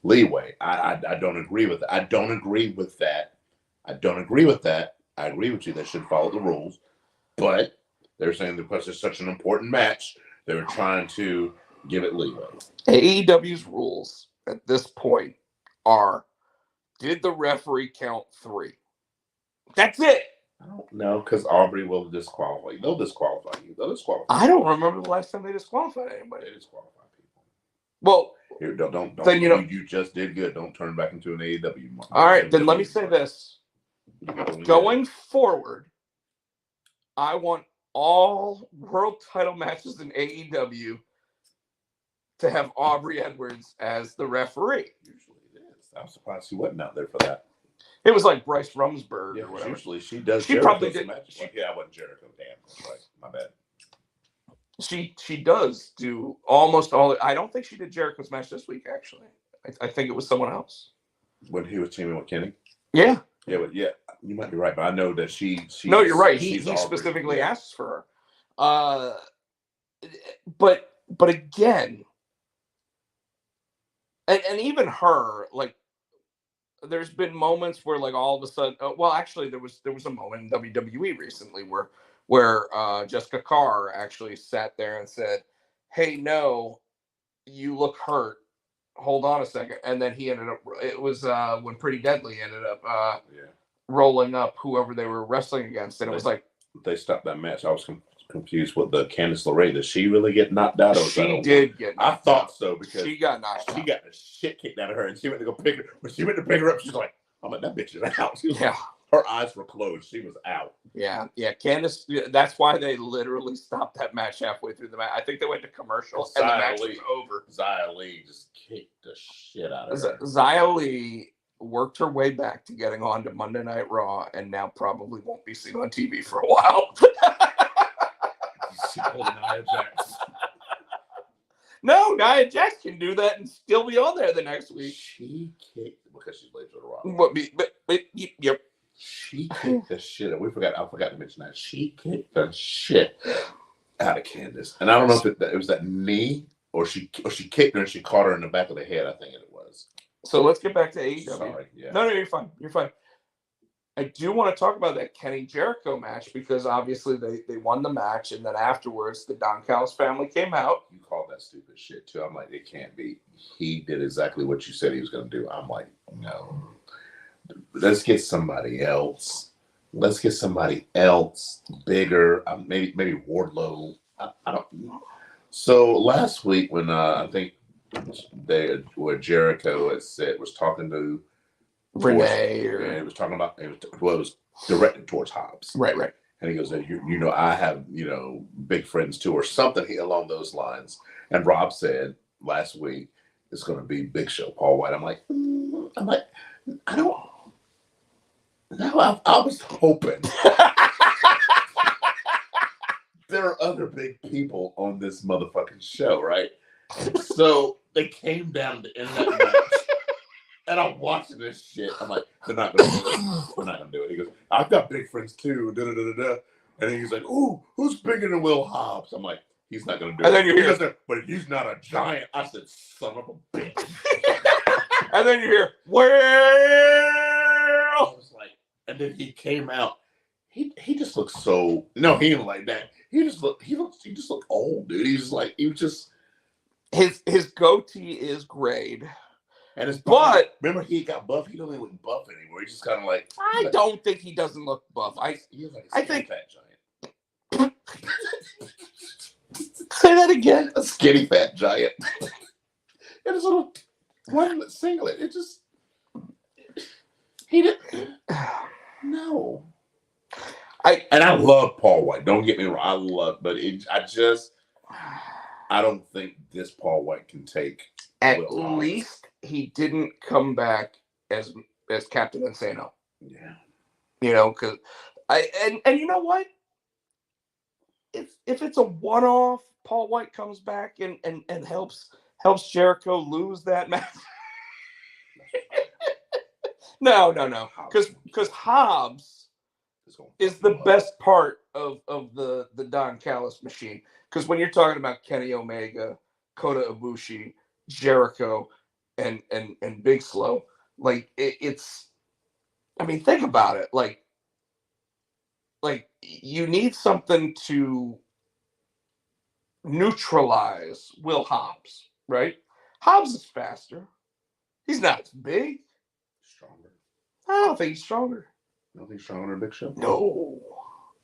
leeway. I don't agree with that. I don't agree with that. I agree with you. They should follow the rules, but they're saying because it's such an important match, they were trying to give it leeway. AEW's rules at this point are: did the referee count 3? That's it. I don't know, because Aubrey will disqualify you. They'll disqualify you. I don't remember the last time they disqualified anybody. They disqualify people. Well, here, don't. Then you just did good. Don't turn it back into an AEW. All right, then let me say this. Going forward, I want all world title matches in AEW to have Aubrey Edwards as the referee. Usually it is. I'm surprised she wasn't out there for that. It was like Bryce Rumsberg or whatever. Usually she does. She probably did. Yeah, I wasn't Jericho. Damn, that's right. My bad. She does do almost all. I don't think she did Jericho's match this week. Actually, I think it was someone else. When he was teaming with Kenny. Yeah. Yeah, but yeah, you might be right, but I know that she. No, you're right. He specifically asks for her. But again, and even her, like, there's been moments where, like, all of a sudden, well, actually, there was a moment in WWE recently where Jessica Carr actually sat there and said, "Hey, no, you look hurt. Hold on a second." And then he ended up. It was when Pretty Deadly ended up rolling up whoever they were wrestling against, and it was like they stopped that match. I was confused with the Candice LeRae. Did she really get knocked out? She did get knocked out. I thought so because she got knocked out. She got the shit kicked out of her, and she went to go pick her. When she went to pick her up, she's like, "I'm like, that bitch is out." Yeah. Her eyes were closed. She was out. Yeah. Candice, that's why they literally stopped that match halfway through the match. I think they went to commercial and the match was over. Xia Li just kicked the shit out of her. Xia Li worked her way back to getting on to Monday Night Raw and now probably won't be seen on TV for a while. She pulled Nia Jax. No, Nia Jax can do that and still be on there the next week. She kicked because she played for the Raw. Yep. She kicked the shit. I forgot to mention that. She kicked the shit out of Candice. And I don't know if it was that knee or she kicked her and she caught her in the back of the head. I think it was. So let's get back to AEW. Sorry, yeah. No, you're fine. You're fine. I do want to talk about that Kenny Jericho match because obviously they won the match, and then afterwards the Don Callis family came out. You called that stupid shit too. I'm like, it can't be. He did exactly what you said he was going to do. I'm like, no. Let's get somebody else. Let's get somebody else bigger. Maybe Wardlow. I don't know. So last week when I think where Jericho was talking to Renee, and it was talking about it was directed towards Hobbs. Right. And he goes, I have, big friends too, or something along those lines. And Rob said last week it's going to be Big Show, Paul White. I'm like, I don't. No, I was hoping. There are other big people on this motherfucking show, right? So they came down to end that match. And I'm watching this shit. I'm like, they're not going to do it. They're not going to do it. He goes, I've got big friends too. And then he's like, ooh, who's bigger than Will Hobbs? I'm like, he's not going to do it. And then you hear, but he's not a giant. I said, son of a bitch. And then you hear, well. I was like, and then he came out. He just looks so. No, he didn't like that. He just looked old, dude. He was just. His goatee is grayed. And but remember, he got buff. He doesn't look buff anymore. He's just kind of like. I don't think he doesn't look buff. He's like a skinny fat giant. Say that again. A skinny fat giant. And his little one singlet. It just. He didn't. No. I love Paul White. Don't get me wrong. I don't think this Paul White can take At Will Hobbs. least he didn't come back as Captain Insano. Yeah. You know, because and you know what? If it's a one-off, Paul White comes back and helps Jericho lose that match. No, because Hobbs is the best part of the Don Callis machine. Because when you're talking about Kenny Omega, Kota Ibushi, Jericho, and Big Slow, like it's. I mean, think about it. Like you need something to neutralize Will Hobbs, right? Hobbs is faster. He's not as big. Stronger. I don't think he's stronger. You don't think stronger than Big Show? No.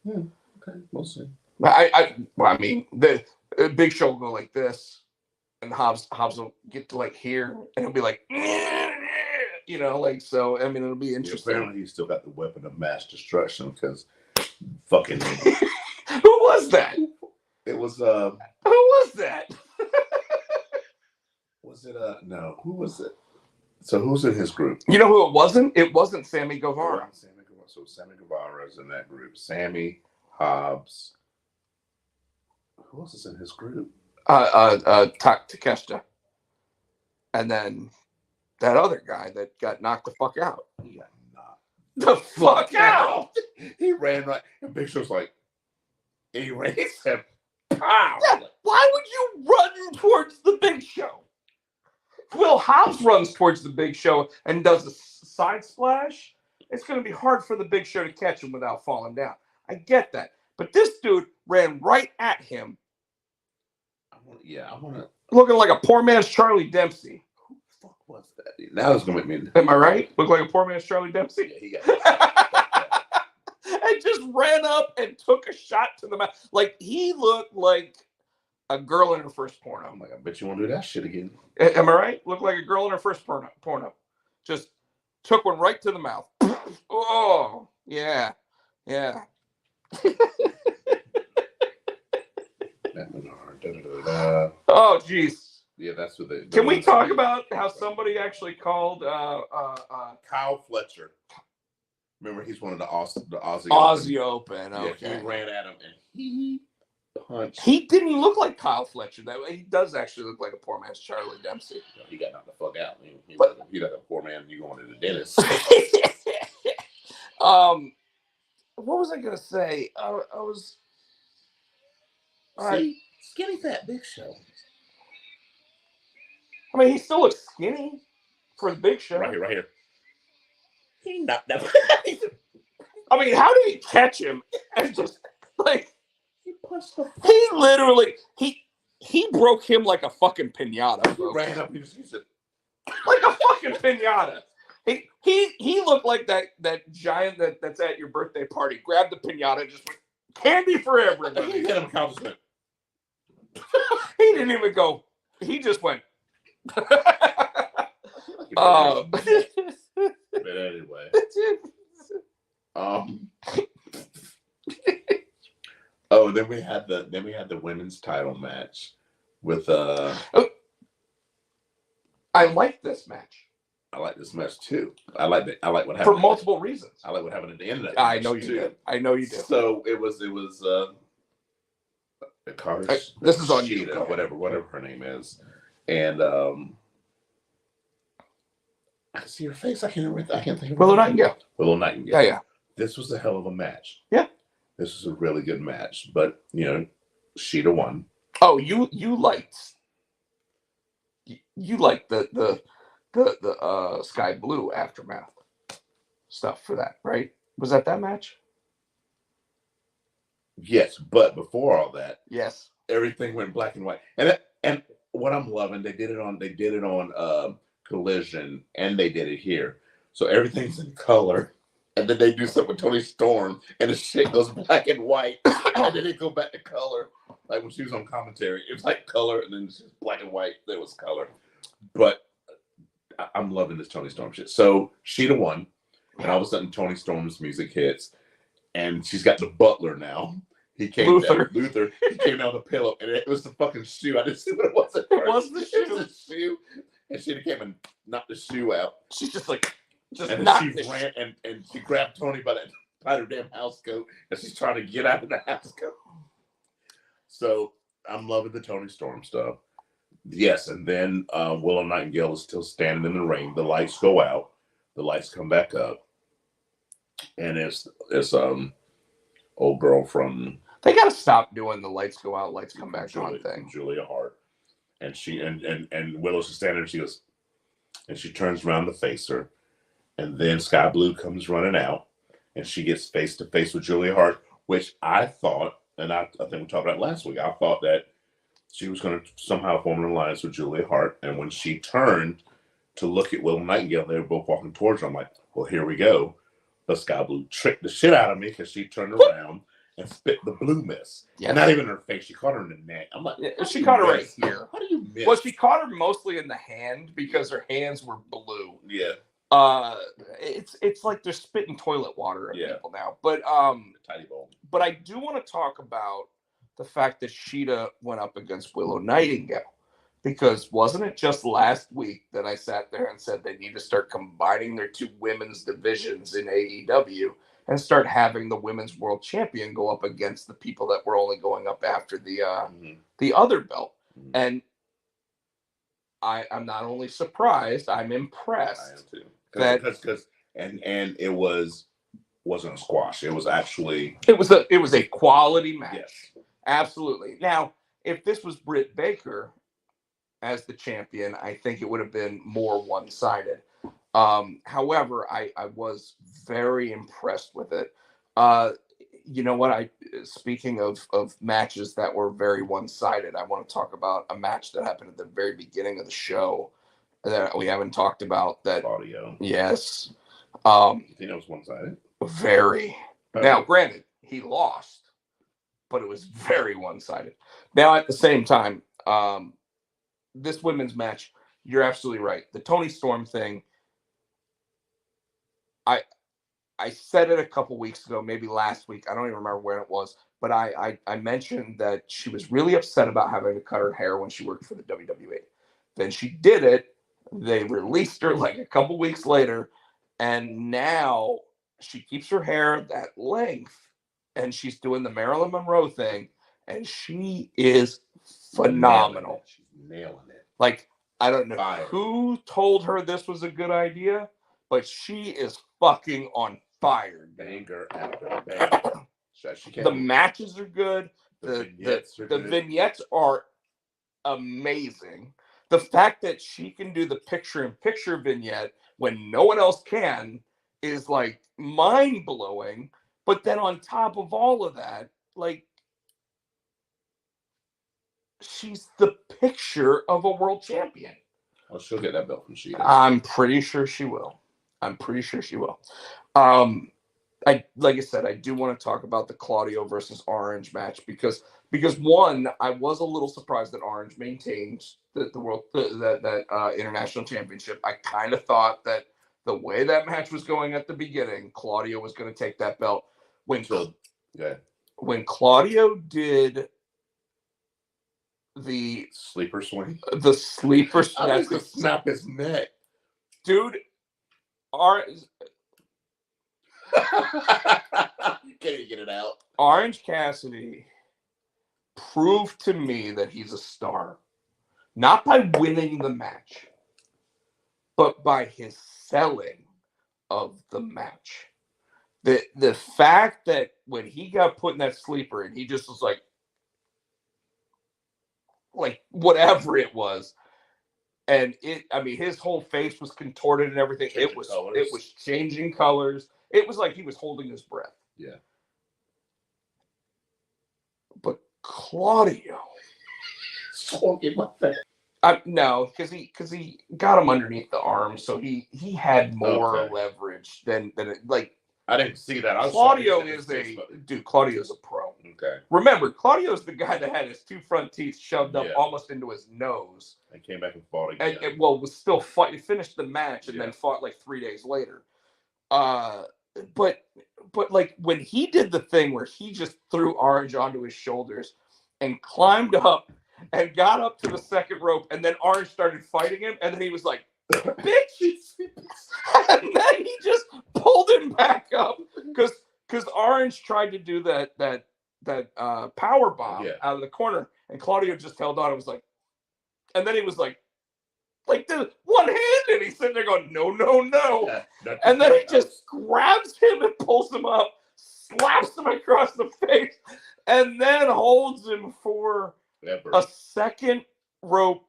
Yeah. Okay, we'll see. I mean, the Big Show will go like this, and Hobbs will get to like here, and he'll be like, you know, like so. I mean, it'll be interesting. Yeah, apparently, he's still got the weapon of mass destruction because fucking. Who was that? It was Who was that? Was it no? Who was it? So who's in his group? You know who it wasn't? It wasn't Sammy Guevara. So Sammy Guevara is in that group. Sammy, Hobbs. Who else is in his group? Takeshita. And then that other guy that got knocked the fuck out. He got knocked the fuck out. He ran right, and Big Show's like, he ran, he said, pow. Yeah, why would you run towards the Big Show? Will Hobbs runs towards the Big Show and does a side splash. It's going to be hard for the Big Show to catch him without falling down. I get that. But this dude ran right at him. I want to. Looking like a poor man's Charlie Dempsey. Who the fuck was that? Now it's going to make me. Am I right? Look like a poor man's Charlie Dempsey? Yeah, he got and just ran up and took a shot to the mouth. Like, he looked like a girl in her first porno. I'm like, I bet you won't do that shit again. Am I right? Looked like a girl in her first porno. Just took one right to the mouth. Oh, yeah. Yeah. Oh, jeez. Yeah, that's what they. Can we talk about how somebody actually called Kyle Fletcher? Remember, he's one of the Aussie Open. Okay. Yeah, he ran at him and he punched. He didn't look like Kyle Fletcher. That way, he does actually look like a poor man's Charlie Dempsey. No, he got knocked the fuck out. He But- like a poor man. You going to the dentist? What was I gonna say? I was. See, skinny fat Big Show. I mean, he still looks skinny for the Big Show. Right here. He knocked that. I mean, how did he catch him? And just like He punched the. he literally he broke him like a fucking pinata. He Folks. ran up. He said, Like a fucking pinata. He looked like that giant that's at your birthday party. Grabbed the pinata and just went candy for he everybody. hit him accomplishment. He didn't even go. He just went. But anyway, oh, then we had the women's title match with I like this match I like this match too. I like what happened for multiple reasons. I like what happened at the end of that. I match, know you too. did. I know you did. So it was This is on you. Sheeta, whatever her name is, and I can see her face. I can't think of Willow her name. Nightingale. Willow Nightingale. Yeah. This was a hell of a match. Yeah. This was a really good match, but Sheeta won. Oh, you liked the Sky Blue aftermath stuff for that, right? Was that match? Yes, but before all that, Yes. everything went black and white. And what I'm loving, they did it on Collision, and they did it here. So everything's in color, and then they do something with Tony Storm, and the shit goes black and white, and then they go back to color. Like when she was on commentary, it was like color, and then it's just black and white. There was color, but I'm loving this Tony Storm shit. So Sheeta won, and all of a sudden Tony Storm's music hits, and she's got the Butler now, He came Luther. down. Luther. He came down with a pillow, and it was the fucking shoe. I didn't see what it was at first. It was the It was the shoe, and she came and knocked the shoe out. She's just like, and not then she ran and she grabbed Tony by her damn house coat, and she's trying to get out of the house coat. So I'm loving the Tony Storm stuff. Yes, and then Willow Nightingale is still standing in the ring. The lights go out. The lights come back up, and it's old girl from. They got to stop doing the lights go out, lights come back on thing. Julia Hart, and she and Willow's standing there. She goes, and she turns around to face her, and then Sky Blue comes running out, and she gets face to face with Julia Hart, which I thought, and I think we talked about last week. I thought that she was going to somehow form an alliance with Julia Hart, and when she turned to look at Willow Nightingale, they were both walking towards her. I'm like, well, here we go. But Sky Blue tricked the shit out of me because she turned around and spit the blue mist. Yes. And not even in her face. She caught her in the neck. I'm like, she caught her right here. How do you miss? Well, she caught her mostly in the hand because her hands were blue. Yeah. It's like they're spitting toilet water at people now. But tiny bowl. But I do want to talk about the fact that Sheeta went up against Willow Nightingale. Because wasn't it just last week that I sat there and said they need to start combining their two women's divisions in AEW and start having the women's world champion go up against the people that were only going up after the other belt? Mm-hmm. And I'm not only surprised, I'm impressed. I am too. Because it wasn't a squash. It was actually it was a quality match. Yes. Absolutely. Now, if this was Britt Baker as the champion, I think it would have been more one-sided. However, I was very impressed with it. You know what? Speaking of matches that were very one-sided, I want to talk about a match that happened at the very beginning of the show that we haven't talked about. That audio. Yes. You think it was one-sided? Very. Now, granted, he lost, but it was very one-sided. Now, at the same time, this women's match, you're absolutely right. The Toni Storm thing, I said it a couple weeks ago, maybe last week. I don't even remember when it was, but I mentioned that she was really upset about having to cut her hair when she worked for the WWE. Then she did it. They released her like a couple weeks later, and now she keeps her hair that length, and she's doing the Marilyn Monroe thing, and she is phenomenal. She's nailing it. Like, I don't know who told her this was a good idea, but she is fucking on fire. Banger after banger. The matches are good. The vignettes vignettes are amazing. The fact that she can do the picture-in-picture vignette when no one else can is like mind-blowing. But then on top of all of that, like, she's the picture of a world champion. Well, she'll get that belt from Sheeta. I'm pretty sure she will. Like I said, I do want to talk about the Claudio versus Orange match because one, I was a little surprised that Orange maintained that international championship. I kind of thought that the way that match was going at the beginning, Claudio was going to take that belt. When Claudio did the sleeper swing, that's to snap his neck, dude. Can't even get it out. Orange Cassidy proved to me that he's a star, not by winning the match, but by his selling of the match. The fact that when he got put in that sleeper and he just was like whatever it was, and his whole face was contorted and everything. It was changing colors. It was like he was holding his breath. Yeah. But Claudio, no, because he got him underneath the arm, so he had more leverage than like. I didn't see that. Claudio's a pro. Okay. Remember, Claudio's the guy that had his two front teeth shoved up almost into his nose. And came back and fought again. And was still fight. He finished the match and then fought like 3 days later. But but like when he did the thing where he just threw Orange onto his shoulders and climbed up and got up to the second rope, and then Orange started fighting him, and then he was like, bitches, and then he just pulled him back up because Orange tried to do that power bomb out of the corner, and Claudio just held on and was like, and then he was like the one hand, and he's sitting there going, no, no, no. And then he just grabs him and pulls him up, slaps him across the face, and then holds him for a second rope.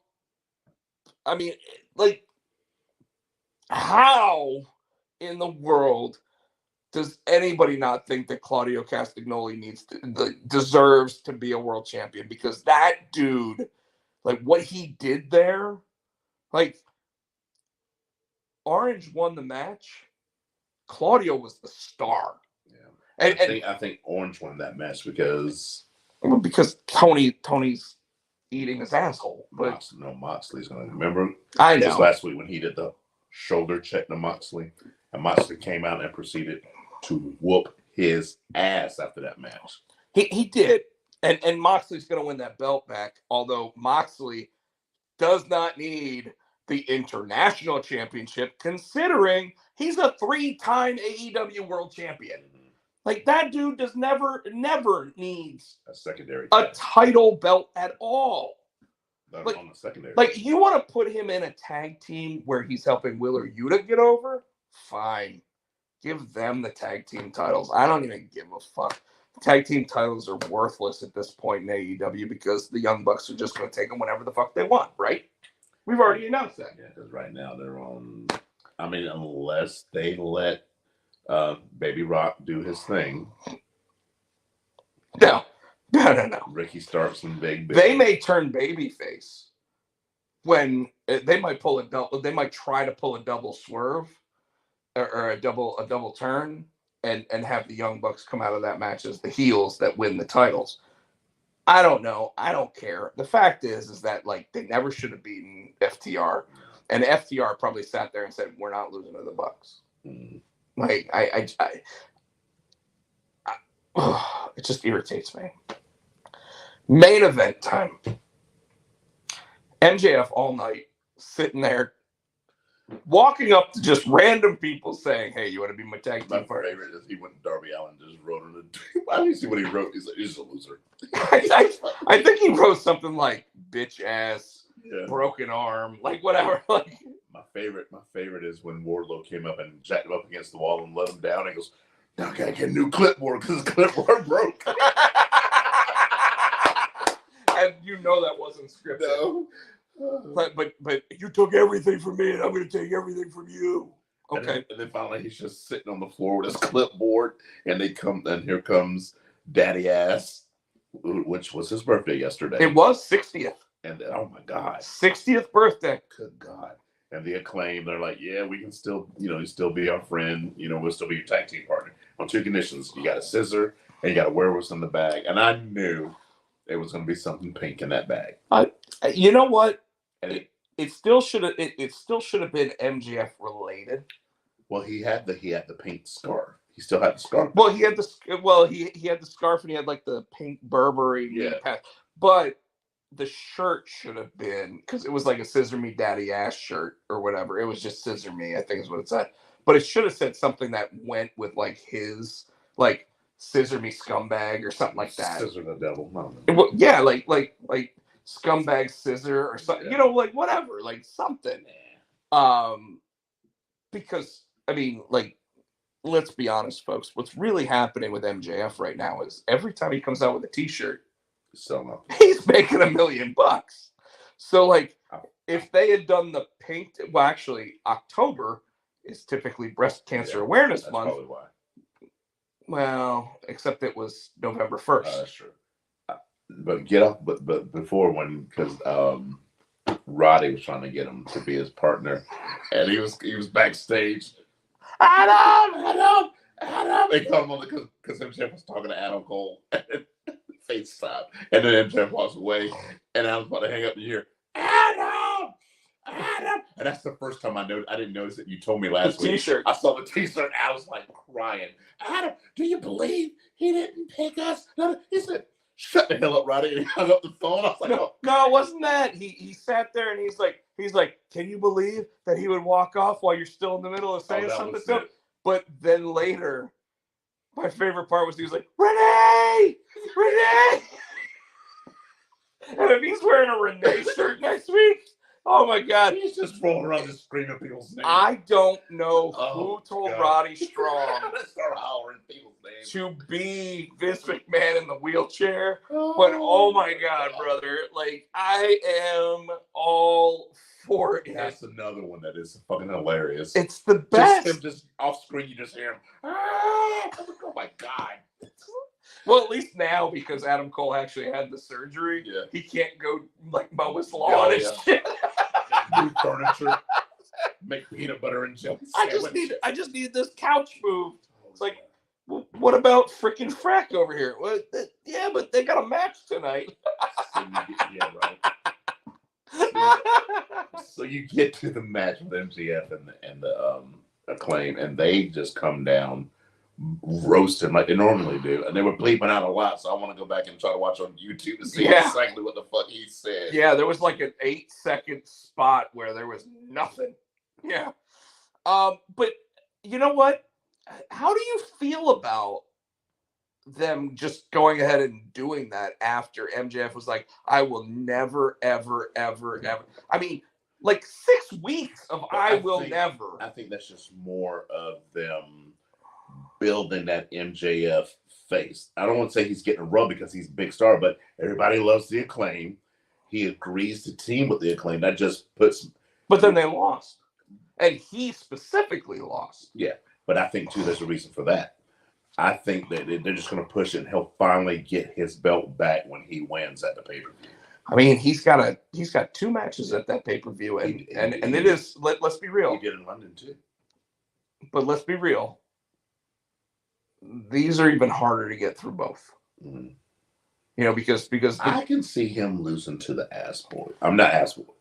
I mean, like, how in the world does anybody not think that Claudio Castagnoli deserves to be a world champion? Because that dude, like what he did there, like Orange won the match. Claudio was the star. Yeah. I think Orange won that match because Tony's eating his asshole. But Moxley's gonna remember. I know. Just last week when he did the shoulder check to Moxley, and Moxley came out and proceeded to whoop his ass after that match. He did. And Moxley's gonna win that belt back, although Moxley does not need the international championship, considering he's a 3-time AEW world champion. Like that dude never needs a secondary title belt at all. Like, on the secondary. Like you want to put him in a tag team where he's helping Wheeler Yuta get over? Fine. Give them the tag team titles. I don't even give a fuck. Tag team titles are worthless at this point in AEW because the Young Bucks are just going to take them whenever the fuck they want, right? We've already announced that. Yeah, because right now they're on. I mean, unless they let Baby Rock do his thing. No. Ricky Starks and Big. They may turn babyface when they might pull a double. They might try to pull a double swerve or a double turn and have the Young Bucks come out of that match as the heels that win the titles. I don't know. I don't care. The fact is that like they never should have beaten FTR, and FTR probably sat there and said, "We're not losing to the Bucks." Like it just irritates me. Main event time. MJF all night sitting there, walking up to just random people saying, "Hey, you want to be my tag team partner?" My favorite is he went to Darby Allin just wrote on it. I didn't see what he wrote. He's like, "He's a loser." I think he wrote something like "bitch ass," broken arm, like whatever. Like my favorite is when Wardlow came up and jacked him up against the wall and let him down. He goes, "Now I gotta get a new clipboard because the clipboard broke." And you know that wasn't scripted. No. But you took everything from me, and I'm going to take everything from you. Okay. And then finally, he's just sitting on the floor with his clipboard, and here comes Daddy Ass, which was his birthday yesterday. It was 60th. And then, oh my God, 60th birthday. Good God. And the Acclaim, they're like, yeah, we can still, you still be our friend. We'll still be your tag team partner on 2 conditions. You got a scissor, and you got a werewolf in the bag. And I knew there was going to be something pink in that bag. You know what? And it still should have been MJF related. Well, he had the pink scarf. He still had the scarf. Well, he had the scarf, and he had like the pink Burberry knee pad. But the shirt should have been, because it was like a Scissor Me Daddy Ass shirt or whatever. It was just Scissor Me, I think is what it said. But it should have said something that went with like his like Scissor Me Scumbag or something like that. Scissor the Devil. No. Yeah, like Scumbag Scissor or something, like whatever, like something. Because I mean, like, let's be honest, folks. What's really happening with MJF right now is every time he comes out with a T-shirt, he's making $1 million. So, like, if they had done the pink, well, actually, October is typically Breast Cancer Awareness Month. Probably why. Well, except it was November 1st. That's true. But but before because Roddy was trying to get him to be his partner, and he was backstage. Adam! They called him on because MJF was talking to Adam Cole. Face stop, and then MJF walks away, and Adam's about to hang up. And you hear Adam, And that's the first time I didn't notice it. You told me last The week. T-shirt. I saw the T-shirt. I was like crying. Adam, do you believe he didn't pick us? No, he said, "Shut the hell up, Roddy." And he hung up the phone. I was like, no, it wasn't that. He sat there and he's like, can you believe that he would walk off while you're still in the middle of saying something to him? But then later, my favorite part was he was like, Renee! And if he's wearing a Renee shirt next week, oh my God. He's just rolling around just screaming people's names. I don't know who told Roddy Strong start hollering people's names to be Vince McMahon in the wheelchair. But oh my God, brother. Like, I am all for it. That's another one that is fucking hilarious. It's the best. Just off screen, you just hear him. Oh my God. Well, at least now, because Adam Cole actually had the surgery, he can't go like mow his lawn and shit. Move furniture, make peanut butter and jelly sandwich. I just need this couch moved. It's like, well, what about freaking Frack over here? Well, yeah, but they got a match tonight. So you get to the match with MJF and the Acclaim, and they just come down roasting like they normally do, and they were bleeping out a lot, so I want to go back and try to watch on YouTube to see exactly what the fuck he said. Yeah, there was like an 8-second spot where there was nothing. Yeah. But you know what? How do you feel about them just going ahead and doing that after MJF was like, I will never, ever, ever, ever. I mean, like 6 weeks of I will never. I think that's just more of them building that MJF face. I don't want to say he's getting rubbed because he's a big star, but everybody loves the Acclaim. He agrees to team with the Acclaim. That just puts. But then they lost, and he specifically lost. Yeah, but I think too there's a reason for that. I think that they're just going to push it, and he'll finally get his belt back when he wins at the pay-per-view. I mean, he's got 2 matches at that pay-per-view, and it is. Let's be real. He did in London too. But let's be real. These are even harder to get through both. Mm-hmm. You know, because I can see him losing to the Ass Boy. I'm not Ass Boy.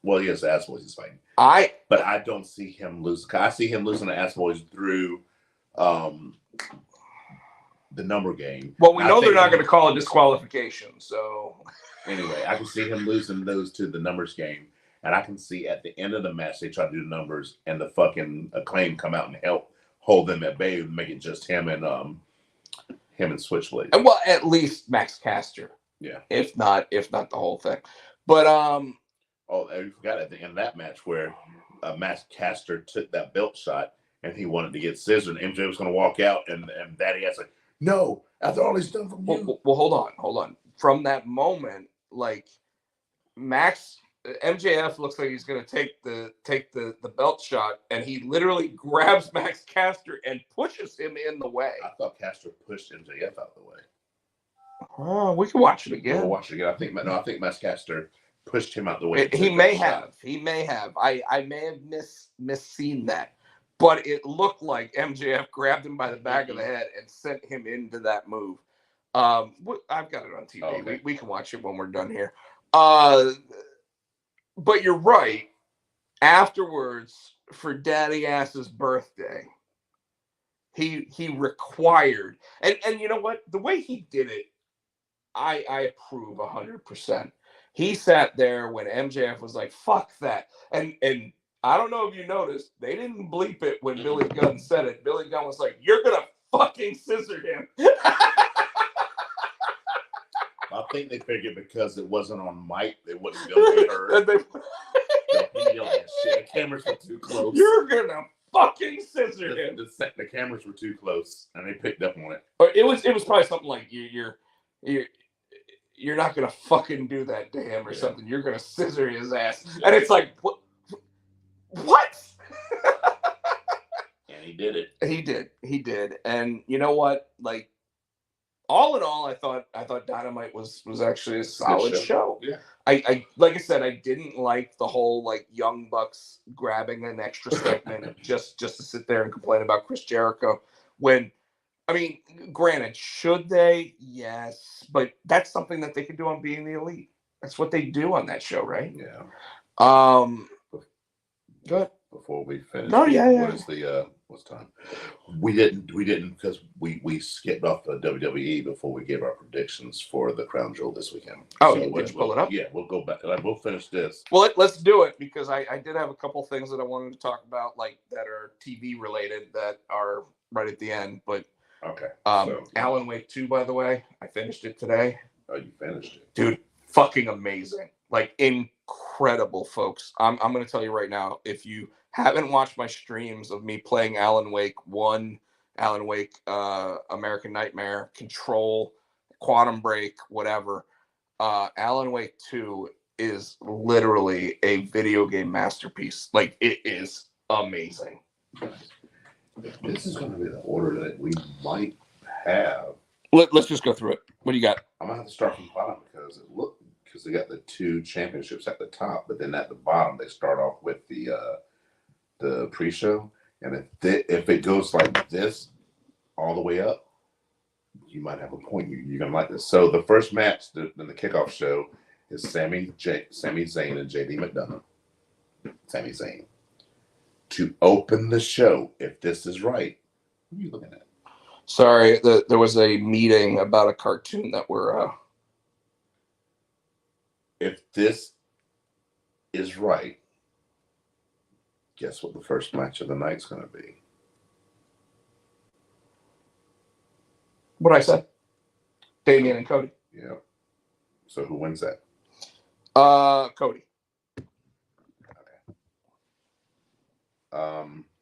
Well, yes, the Ass Boys he's fighting. But I don't see him losing. I see him losing the Ass Boys through the number game. Well, we know they're not going to call it disqualification. So anyway, I can see him losing those to the numbers game, and I can see at the end of the match they try to do the numbers, and the fucking Acclaim come out and help hold them at bay and make it just him and Switchblade. And well, at least Max Caster. Yeah. If not the whole thing. But oh, I forgot at the end of that match where Max Caster took that belt shot and he wanted to get scissored. MJ was going to walk out, and Daddy asked like, "No, after all he's done for you." Well, hold on. From that moment, like MJF looks like he's going to take the belt shot, and he literally grabs Max Caster and pushes him in the way. I thought Caster pushed MJF out of the way. Oh, we can watch it again. We'll watch it again. I think Max Caster pushed him out the way. He may have. I may have misseen that, but it looked like MJF grabbed him by the back of the head and sent him into that move. I've got it on TV. Oh, okay. We can watch it when we're done here. But you're right. Afterwards, for Daddy Ass's birthday, he required, and you know what? The way he did it, I approve 100%. He sat there when MJF was like, "Fuck that," and I don't know if you noticed, they didn't bleep it when Billy Gunn said it. Billy Gunn was like, "You're gonna fucking scissor him." I think they figured because it wasn't on mic, they wouldn't be able to get heard. He yelled that shit. The cameras were too close. You're gonna fucking scissor him. The cameras were too close, and they picked up on it. Or it was probably something like you're not gonna fucking do that to him or something. You're gonna scissor his ass, and it's like what? And he did it. He did, and you know what? Like, all in all, I thought Dynamite was actually a solid show. Yeah. I like I said, I didn't like the whole like Young Bucks grabbing an extra segment just to sit there and complain about Chris Jericho. When, I mean, granted, should they? Yes, but that's something that they could do on Being the Elite. That's what they do on that show, right? Yeah. Good. before we finish. No, yeah. What is the what's time? We didn't because we skipped off the WWE before we gave our predictions for the Crown Jewel this weekend. Oh, yeah. Did you pull it up? Yeah, we'll go back. We'll finish this. Well, let's do it because I did have a couple things that I wanted to talk about, like that are TV related that are right at the end. But okay. Alan Wake 2, by the way, I finished it today. Oh, you finished it, dude? Fucking amazing, like incredible, folks. I'm gonna tell you right now, if you haven't watched my streams of me playing Alan Wake 1, Alan Wake, American Nightmare, Control, Quantum Break, whatever, Alan Wake 2 is literally a video game masterpiece. Like, it is amazing. This is going to be the order that we might have. Let's just go through it. What do you got? I'm gonna have to start from the bottom because they got the 2 championships at the top, but then at the bottom they start off with the pre-show, and if it goes like this all the way up, you might have a point. You're gonna like this. So the first match in the kickoff show is Sami Zayn and JD McDonough. Sami Zayn to open the show. If this is right, what are you looking at? Sorry, there was a meeting about a cartoon that we're. If this is right, guess what the first match of the night's going to be? What I said. Damian and Cody. Yeah. So who wins that? Cody. Okay.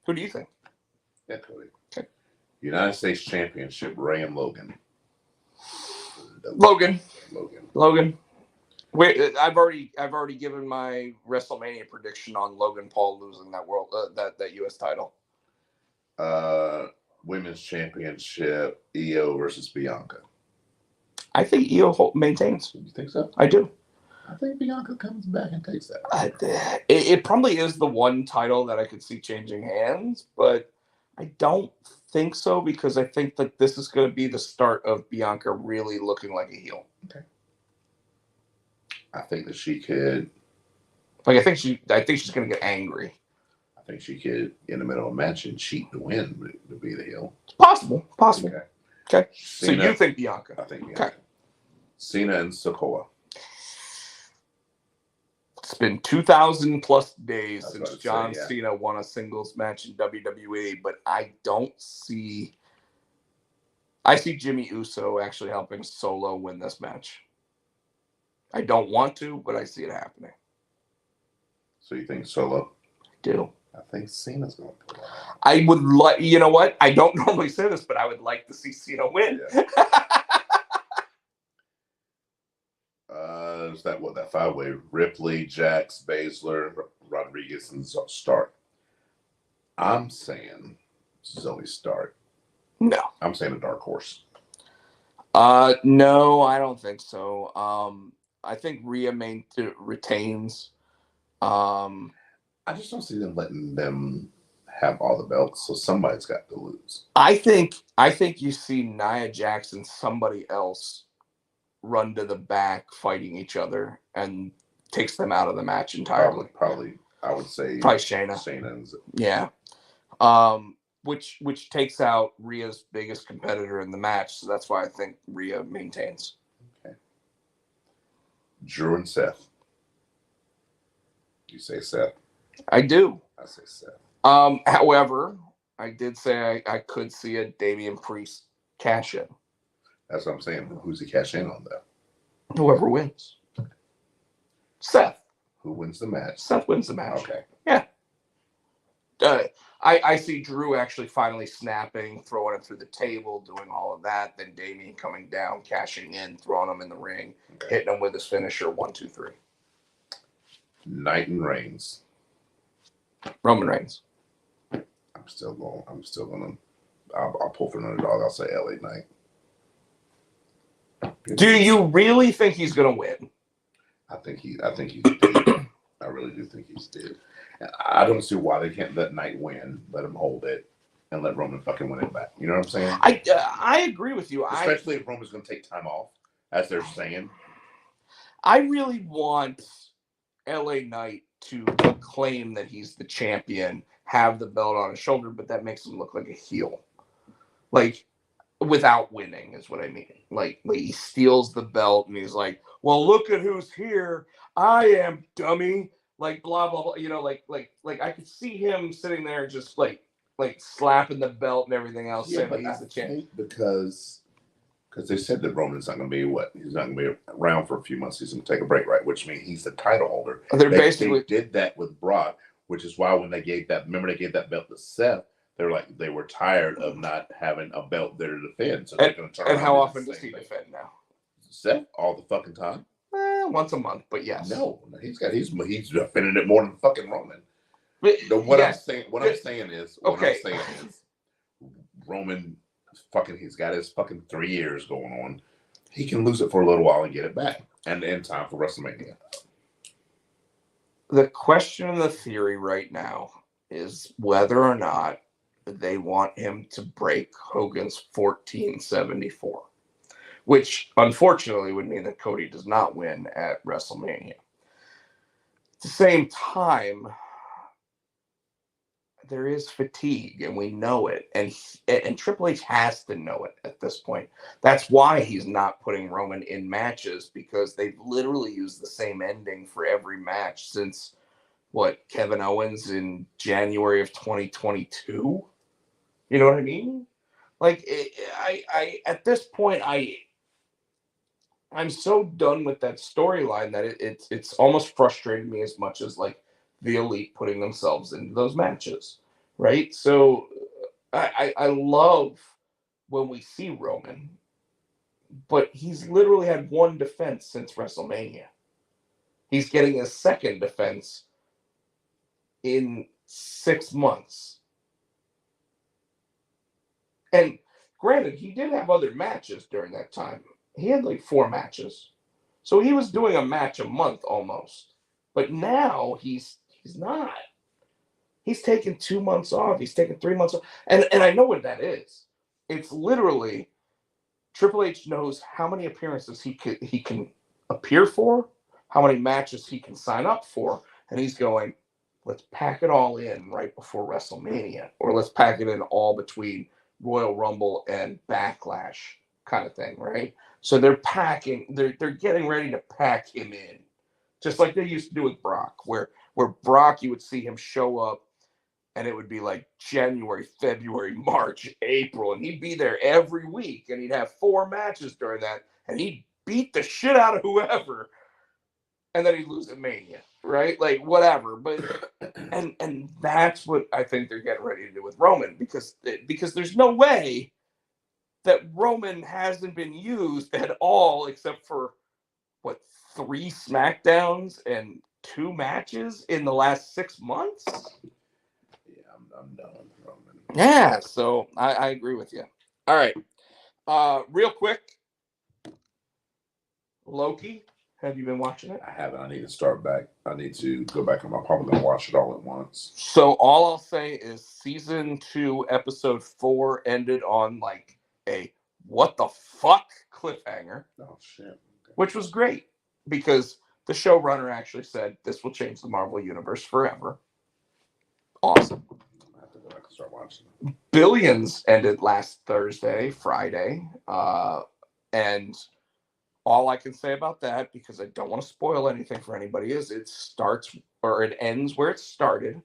Who do you think? Yeah, Cody. Okay. United States Championship, Ray and Logan. Logan. Wait, I've already given my WrestleMania prediction on Logan Paul losing that that US title. Women's Championship, Io versus Bianca. I think Io maintains. You think so? I do. I think Bianca comes back and takes that. It probably is the one title that I could see changing hands, but I don't think so because I think that this is going to be the start of Bianca really looking like a heel. Okay. I think that she could. Like I think she's going to get angry. I think she could, in the middle of a match, and cheat to win to be the heel. It's possible. Okay. Cena, so you think Bianca? I think Bianca. Okay. Cena and Sikoa. It's been 2,000 plus days That's since what I'd John say, yeah. Cena won a singles match in WWE, but I see Jimmy Uso actually helping Solo win this match. I don't want to, but I see it happening. So you think Solo? I do. I think Cena's going to pull it out. I would like, you know what? I don't normally say this, but I would like to see Cena win. Yeah. Is that 5-way? Ripley, Jax, Baszler, Rodriguez, and Stark. I'm saying Zoe Stark. No. I'm saying a dark horse. No, I don't think so. I think Rhea retains. I just don't see them letting them have all the belts, so somebody's got to lose. I think you see Nia Jax and somebody else run to the back fighting each other and takes them out of the match entirely. Probably I would say Shayna. Yeah. Which takes out Rhea's biggest competitor in the match, so that's why I think Rhea maintains. Okay. Drew and Seth. You say Seth? I do. I say Seth. However, I did say I could see a Damian Priest cash in. That's what I'm saying. Who's he cash in on, though? Whoever wins. Seth. Who wins the match? Seth wins the match. Okay. Yeah. I see Drew actually finally snapping, throwing him through the table, doing all of that. Then Damian coming down, cashing in, throwing him in the ring, hitting him with his finisher. 1, 2, 3. Knight and Reigns. Roman Reigns. I'm still going. I'll pull for an underdog. I'll say LA Knight. Do you really think he's going to win? I think he's dead. I really do think he's dead. I don't see why they can't let Knight win, let him hold it, and let Roman fucking win it back. You know what I'm saying? I agree with you. Especially if Roman's going to take time off, as they're saying. I really want LA Knight to claim that he's the champion, have the belt on his shoulder, but that makes him look like a heel. Like, without winning is what I mean. Like he steals the belt and he's like, well, look at who's here. I am, dummy. Like, blah, blah, blah. You know, like I could see him sitting there just like slapping the belt and everything else, Yeah, saying but he's the champion. because they said that Roman's not going to be he's not going to be around for a few months. He's going to take a break, right? Which means he's the title holder. They did that with Brock, which is why when they gave that belt to Seth, they were tired of not having a belt there to defend. So they're going to turn around. And how often does he defend now? Seth, all the fucking time. Once a month, but yes. No, he's defending it more than fucking Roman. But, what I'm saying is Roman he's got his fucking 3 years going on. He can lose it for a little while and get it back. And in time for WrestleMania. The question and the theory right now is whether or not they want him to break Hogan's 1474, which unfortunately would mean that Cody does not win at WrestleMania. At the same time, there is fatigue, and we know it, and Triple H has to know it at this point. That's why he's not putting Roman in matches, because they've literally used the same ending for every match since Kevin Owens in January of 2022. You know what I mean? Like, I at this point, I'm so done with that storyline that it's almost frustrated me as much as like the Elite putting themselves into those matches, right? So I love when we see Roman, but he's literally had one defense since WrestleMania. He's getting his second defense in 6 months. And granted, he did have other matches during that time. He had like 4 matches. So he was doing a match a month almost. But now he's not. He's taken 2 months off. He's taken 3 months off. And I know what that is. It's literally Triple H knows how many appearances he can appear for, how many matches he can sign up for, and he's going, let's pack it all in right before WrestleMania, or let's pack it in all between Royal Rumble and Backlash kind of thing, right? So they're getting ready to pack him in, just like they used to do with Brock, where Brock, you would see him show up and it would be like January, February, March, April, and he'd be there every week, and he'd have 4 matches during that, and he'd beat the shit out of whoever, and then he'd lose at Mania, right? Like, whatever. But and that's what I think they're getting ready to do with Roman, because there's no way that Roman hasn't been used at all except for 3 SmackDowns and 2 matches in the last 6 months. Yeah, I'm done with Roman. Yeah, so I agree with you. All right, real quick, Loki. Have you been watching it? I haven't. I need to start back. I need to go back. I'm probably going to watch it all at once. So all I'll say is season 2, episode 4 ended on like a what the fuck cliffhanger. Oh, shit. Okay. Which was great, because the showrunner actually said this will change the Marvel Universe forever. Awesome. I have to go back and start watching it. Billions ended last Friday. And all I can say about that, because I don't want to spoil anything for anybody, is it ends where it started.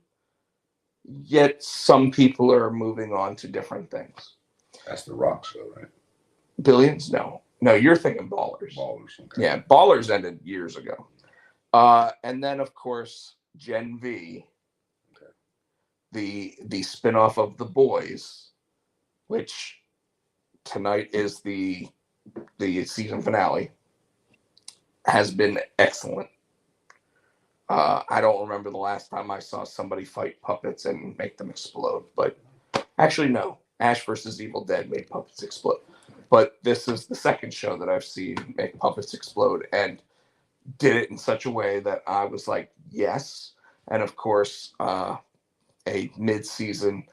Yet some people are moving on to different things. That's the Rock show, right? Billions? No, you're thinking Ballers. Ballers. Okay. Yeah, Ballers ended years ago. And then, of course, Gen V, okay, the spinoff of The Boys, which tonight is the season finale, has been excellent. I don't remember the last time I saw somebody fight puppets and make them explode, but actually no. Ash versus Evil Dead made puppets explode. But this is the second show that I've seen make puppets explode, and did it in such a way that I was like, yes. And of course, a mid-season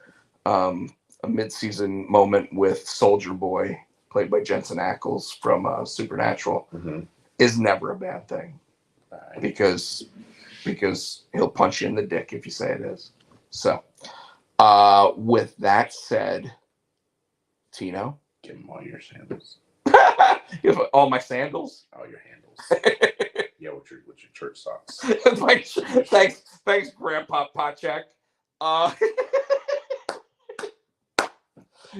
moment with Soldier Boy, played by Jensen Ackles from Supernatural, is never a bad thing. Because because he'll punch you in the dick if you say it is. So, with that said, Tino, Give him all your sandals. you have all my sandals. All your handles. Yeah, with your church socks. thanks, Grandpa Pochak.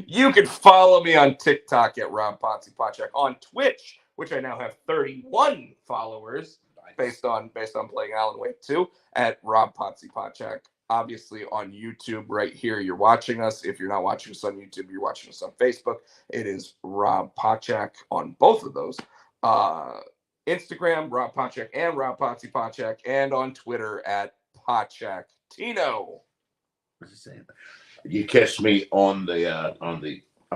You can follow me on TikTok at Rob Potsy Pochak, on Twitch, which I now have 31 followers, based on playing Alan Wake 2, at Rob Potsy Pochak. Obviously on YouTube right here, you're watching us. If you're not watching us on YouTube, you're watching us on Facebook. It is Rob Pochak on both of those. Instagram, Rob Pochak and Rob Potsy Pochak, and on Twitter at Pochak Tino. What's he saying? You catch me on the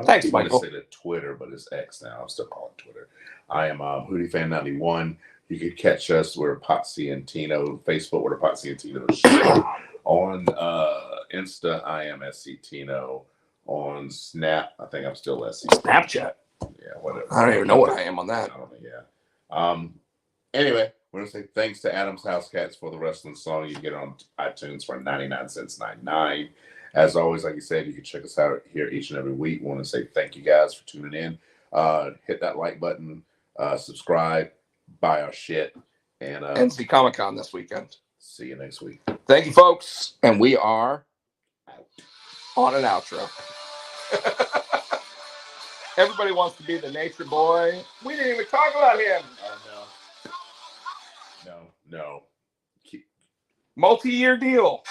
Thanks, I want to Michael. say the Twitter, but it's X now. I'm still calling it Twitter. I am Hootie Fan 91. You can catch us. We're Potsy and Tino. Facebook, we're Potsy and Tino Show. On Insta, I am SC Tino. On Snap, I think I'm still SC. Snapchat. Yeah, whatever. I don't even know what I am on that. I don't know, yeah. Anyway, we're gonna say thanks to Adam's House Cats for the wrestling song. You can get it on iTunes for 99 cents 99. As always, like you said, you can check us out here each and every week. We want to say thank you guys for tuning in. Hit that like button, subscribe, buy our shit, and see Comic-Con this weekend. See you next week. Thank you, folks. And we are on an outro. Everybody wants to be the nature boy. We didn't even talk about him. No. Multi-year deal.